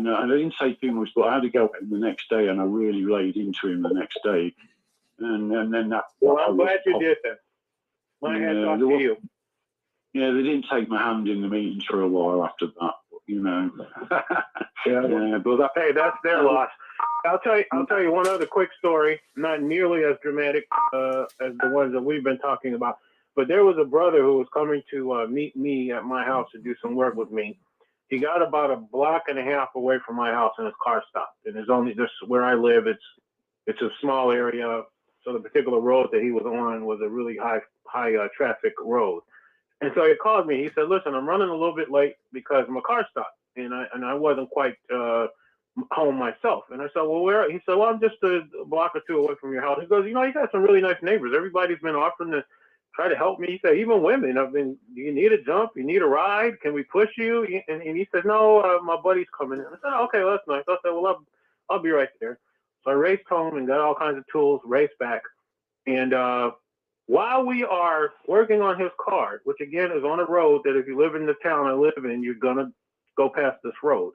I didn't say too much, but I had to go in the next day, and I really laid into him the next day. And then that. Well, I'm glad you did that. My hat's off to you. Yeah, they didn't take my hand in the meetings for a while after that. But hey, that's their loss. I'll tell you one other quick story, not nearly as dramatic as the ones that we've been talking about. But there was a brother who was coming to meet me at my house to do some work with me. He got about a block and a half away from my house, and his car stopped. And there's only this where I live. It's a small area, so the particular road that he was on was a really high traffic road. And so he called me. He said, listen, I'm running a little bit late because my car stopped, and I wasn't quite home myself. And I said, well, where? He said, well, I'm just a block or two away from your house. He goes, you got some really nice neighbors. Everybody's been offering to try to help me. He said, even women. Do you need a jump? You need a ride? Can we push you? And he said, no, my buddy's coming in. I said, oh, okay, well, that's nice. I said, well, I'll be right there. So I raced home and got all kinds of tools, raced back. And while we are working on his car, which again is on a road that if you live in the town I live in, you're going to go past this road.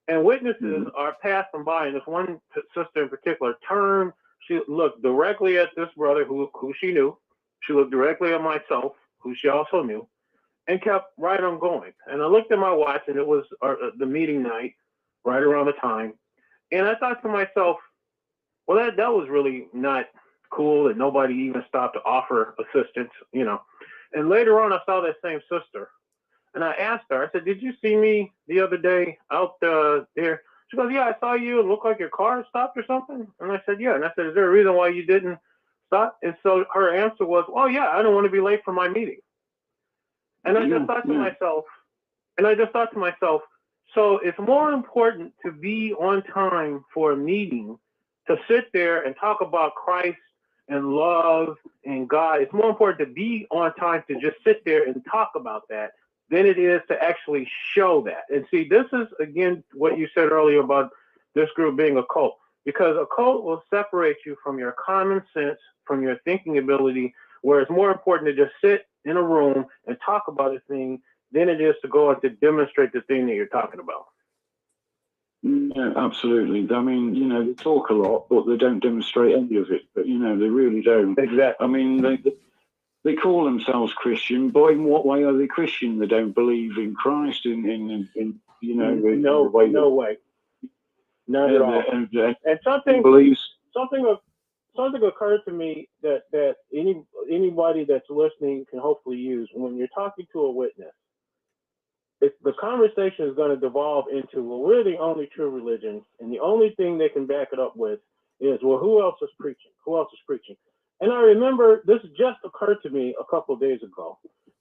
And witnesses are passing by, and this one sister in particular turned. She looked directly at this brother who she knew. She looked directly at myself, who she also knew, and kept right on going. And I looked at my watch, and it was the meeting night, right around the time. And I thought to myself, well, that was really not cool that nobody even stopped to offer assistance, And later on, I saw that same sister, and I asked her, I said, did you see me the other day out there? She goes, yeah, I saw you. It looked like your car stopped or something. And I said, yeah. And I said, is there a reason why you didn't stop? And so her answer was, oh, yeah, I don't want to be late for my meeting. And I just thought to myself, so it's more important to be on time for a meeting to sit there and talk about Christ and love and God. It's more important to be on time to just sit there and talk about that than it is to actually show that. And see, this is, again, what you said earlier about this group being a cult, because a cult will separate you from your common sense, from your thinking ability, where it's more important to just sit in a room and talk about a thing than it is to go and to demonstrate the thing that you're talking about. Yeah, absolutely. I mean, they talk a lot, but they don't demonstrate any of it. But, they really don't. Exactly. I mean, they call themselves Christian, but in what way are they Christian? They don't believe in Christ in no way. Not at all. And something occurred to me that anybody that's listening can hopefully use when you're talking to a witness. The conversation is going to devolve into, well, we're the only true religion, and the only thing they can back it up with is, well, who else is preaching? Who else is preaching? And I remember this just occurred to me a couple of days ago.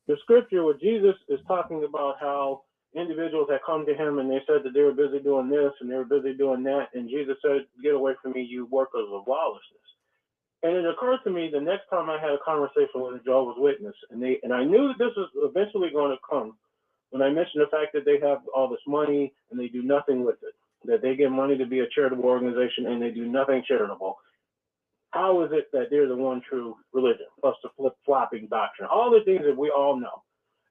The scripture where Jesus is talking about how individuals had come to him and they said that they were busy doing this and they were busy doing that, and Jesus said, "Get away from me, you workers of lawlessness." And it occurred to me the next time I had a conversation with a Jehovah's Witness, and I knew that this was eventually going to come, when I mentioned the fact that they have all this money and they do nothing with it, that they get money to be a charitable organization and they do nothing charitable. How is it that they're the one true religion, plus the flip-flopping doctrine, all the things that we all know?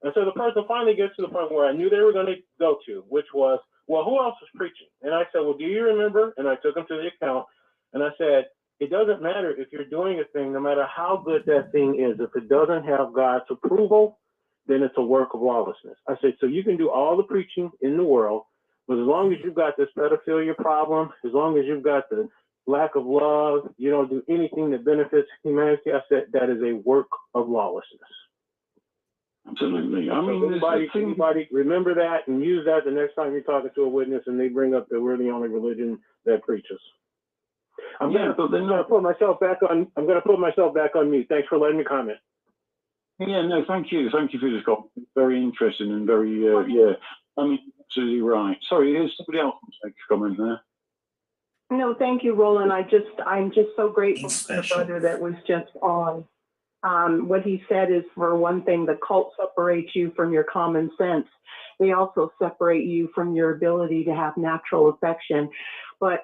And so the person finally gets to the point where I knew they were going to go to, which was, well, who else is preaching? And I said, well, do you remember? And I took them to the account, and I said, it doesn't matter if you're doing a thing, no matter how good that thing is, if it doesn't have God's approval, then it's a work of lawlessness. I said, so you can do all the preaching in the world, but as long as you've got this pedophilia problem, as long as you've got the lack of love, you don't do anything that benefits humanity, I said, that is a work of lawlessness. Absolutely. I mean, anybody remember that and use that the next time you're talking to a witness and they bring up that we're the only religion that preaches. I'm gonna put myself back on mute. Thanks for letting me comment. Yeah, no, thank you. Thank you for this comment. Very interesting and very, I mean, absolutely right. Sorry, here's somebody else wants to make a comment there. No, thank you, Roland. I'm just so grateful for the brother that was just on. What he said is, for one thing, the cult separates you from your common sense. They also separate you from your ability to have natural affection. But,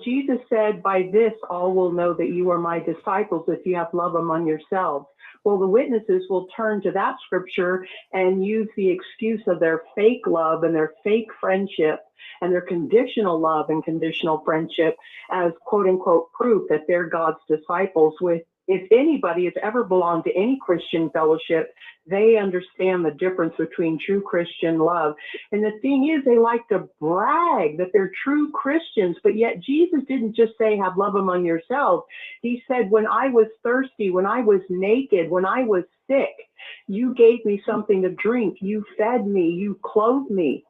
Jesus said, by this all will know that you are my disciples if you have love among yourselves. Well, the witnesses will turn to that scripture and use the excuse of their fake love and their fake friendship and their conditional love and conditional friendship as quote unquote proof that they're God's disciples. With, if anybody has ever belonged to any Christian fellowship, they understand the difference between true Christian love. And the thing is, they like to brag that they're true Christians, but yet Jesus didn't just say, have love among yourselves. He said, when I was thirsty, when I was naked, when I was sick, you gave me something to drink. You fed me, you clothed me.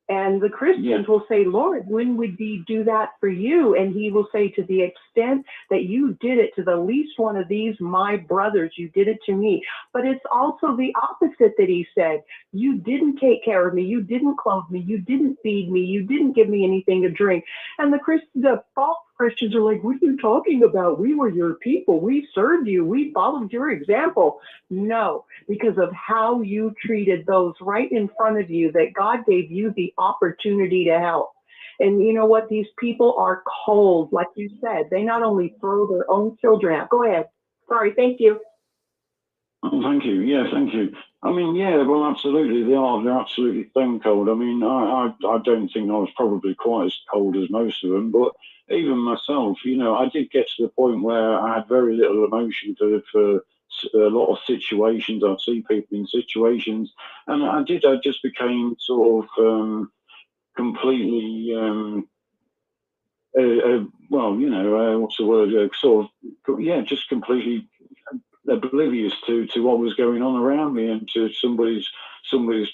And the Christians will say, Lord, when would we do that for you? And he will say, to the extent that you did it to the least one of these, my brothers, you did it to me. But it's also the opposite that he said. You didn't take care of me. You didn't clothe me. You didn't feed me. You didn't give me anything to drink. And the false Christians are like, what are you talking about? We were your people. We served you. We followed your example. No, because of how you treated those right in front of you that God gave you the opportunity to help. And you know what? These people are cold, like you said. They not only throw their own children out. Go ahead. Sorry. Thank you. Oh, thank you. Yeah, thank you. I mean, yeah, well, absolutely. They are. They're absolutely stone cold. I mean, I don't think I was probably quite as cold as most of them, but even myself, I did get to the point where I had very little emotion for a lot of situations. I'd see people in situations, and I just became sort of completely, what's the word? Just completely oblivious to what was going on around me and to somebody's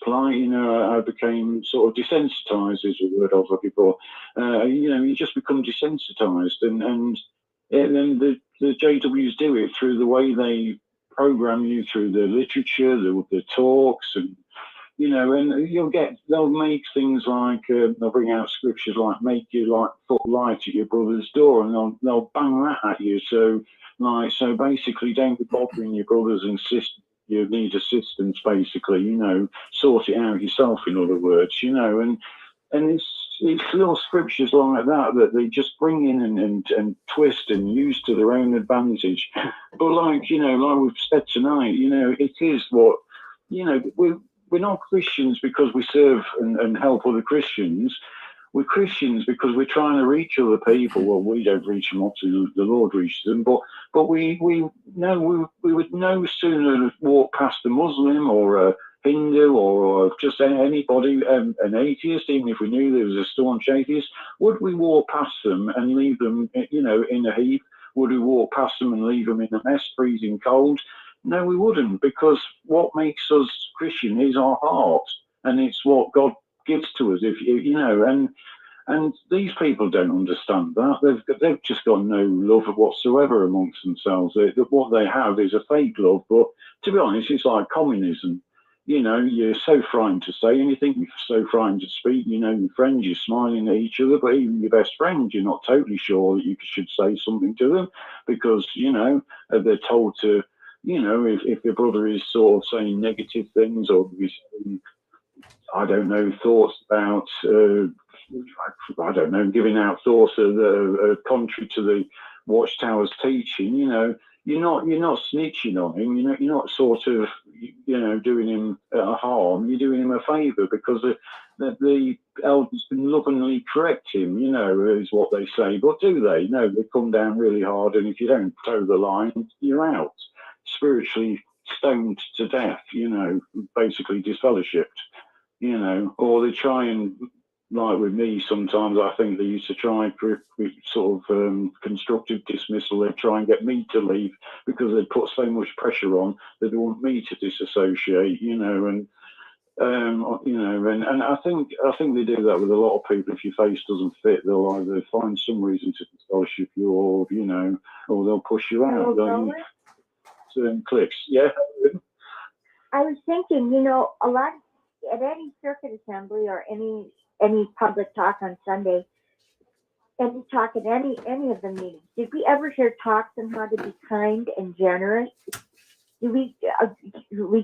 plight. I became sort of desensitized, is the word I was looking for. You just become desensitized, and then the JWs do it through the way they program you, through the literature, the talks, and you know, and they'll make things like, they'll bring out scriptures like, make your foot light at your brother's door, and they'll bang that at you. So basically, don't be bothering your brothers and sisters. You need assistance, basically, you know, sort it out yourself, in other words, you know, and it's little scriptures like that they just bring in and twist and use to their own advantage. But like, you know, like we've said tonight, you know, it is what, you know, we're not Christians because we serve and help other Christians. We're Christians because we're trying to reach other people. Well, we don't reach them, obviously the Lord reaches them, but we know we would no sooner walk past a Muslim or a Hindu or just anybody, an atheist, even if we knew there was a staunch atheist, would we walk past them and leave them, you know, in a heap? Would we walk past them and leave them in a mess, freezing cold? No, we wouldn't, because what makes us Christian is our heart, and it's what God gives to us. If you know, and these people don't understand that. They've just got no love whatsoever amongst themselves. What they have is a fake love. But to be honest, it's like communism. You know, you're so frightened to say anything, you're so frightened to speak. You know, your friends, you're smiling at each other, but even your best friend, you're not totally sure that you should say something to them because, you know, they're told to, you know, if your brother is sort of saying negative things or I don't know, thoughts about, I don't know, giving out thoughts that are contrary to the Watchtower's teaching, you know, you're not snitching on him. You're not sort of, you know, doing him a harm. You're doing him a favour because the elders can lovingly correct him, you know, is what they say. But do they? No, they come down really hard, and if you don't toe the line, you're out, spiritually stoned to death, you know, basically disfellowshipped, you know, or they try and, like with me, sometimes I think they used to try and sort of constructive dismissal. They try and get me to leave because they put so much pressure on that they want me to disassociate, you know, and you know, and I think they do that with a lot of people. If your face doesn't fit, they'll either find some reason to disfellowship you, or you know, or they'll push you out. Certain cliques, yeah. I was thinking, you know, a lot at any circuit assembly or any public talk on Sunday, any talk at any of the meetings, did we ever hear talks on how to be kind and generous? Do we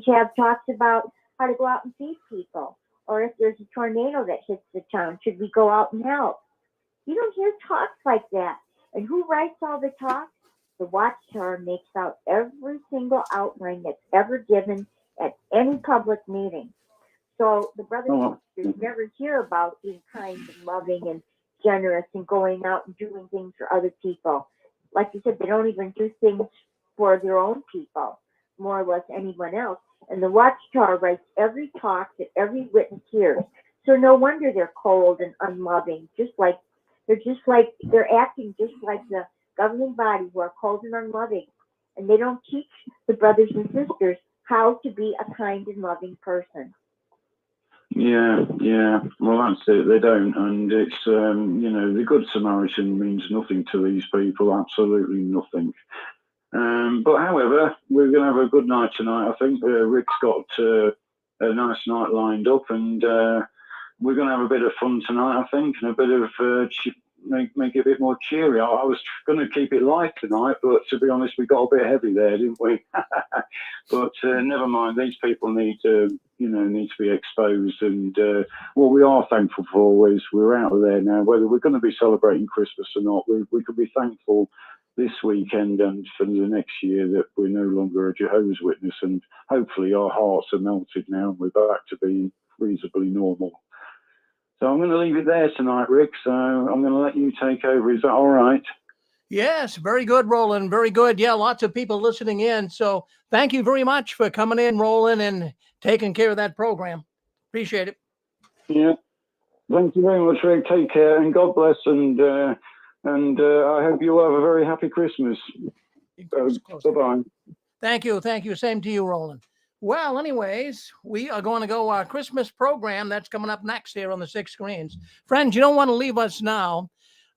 have talks about how to go out and feed people, or if there's a tornado that hits the town, should we go out and help? You don't hear talks like that. And who writes all the talks? The Watchtower makes out every single outline that's ever given at any public meeting. So the brothers and sisters never hear about being kind and loving and generous and going out and doing things for other people. Like you said, they don't even do things for their own people, more or less anyone else. And the Watchtower writes every talk that every witness hears. So no wonder they're cold and unloving, they're acting just like the governing body who are cold and unloving. And they don't teach the brothers and sisters how to be a kind and loving person. Yeah. Well, that's it. They don't, and it's you know, the Good Samaritan means nothing to these people. Absolutely nothing. But however, we're going to have a good night tonight. I think Rick's got a nice night lined up, and we're going to have a bit of fun tonight. I think, and a bit of make it a bit more cheery. I was going to keep it light tonight, but to be honest, we got a bit heavy there, didn't we? But never mind. These people need to be exposed, and what we are thankful for is we're out of there now. Whether we're going to be celebrating Christmas or not, we could be thankful this weekend and for the next year that we're no longer a Jehovah's Witness, and hopefully our hearts are melted now and we're back to being reasonably normal. So I'm going to leave it there tonight, Rick. So I'm going to let you take over. Is that all right? Yes, very good, Roland. Very good. Yeah, lots of people listening in. So thank you very much for coming in, Roland, and taking care of that program. Appreciate it. Yeah. Thank you very much, Rick. Take care and God bless. And I hope you have a very happy Christmas. Bye-bye. Thank you. Same to you, Roland. Well, anyways, we are going to go our Christmas program that's coming up next here on the 6 screens. Friends, you don't want to leave us now.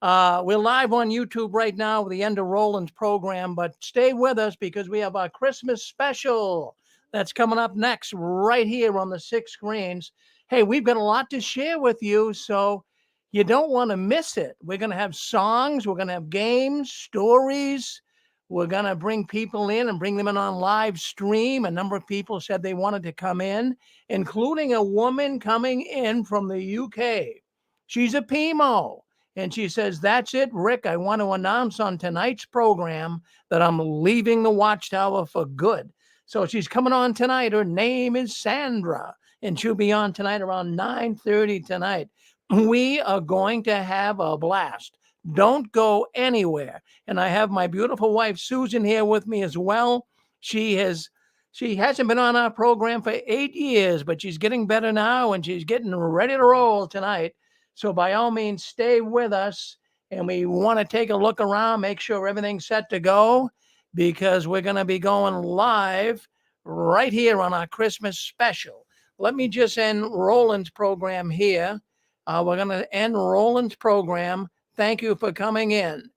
We're live on YouTube right now with the end of Roland's program, but stay with us because we have our Christmas special That's coming up next right here on the 6 screens. Hey, we've got a lot to share with you, so you don't want to miss it. We're going to have songs, we're going to have games, stories. We're going to bring people in and bring them in on live stream. A number of people said they wanted to come in, including a woman coming in from the UK. She's a PMO. And she says, that's it, Rick. I want to announce on tonight's program that I'm leaving the Watchtower for good. So she's coming on tonight. Her name is Sandra, and she'll be on tonight around 9:30 tonight. We are going to have a blast. Don't go anywhere. And I have my beautiful wife, Susan, here with me as well. She hasn't been on our program for 8 years, but she's getting better now, and she's getting ready to roll tonight. So by all means, stay with us. And we want to take a look around, make sure everything's set to go, because we're going to be going live right here on our Christmas special. Let me just end Roland's program here. We're going to end Roland's program. Thank you for coming in.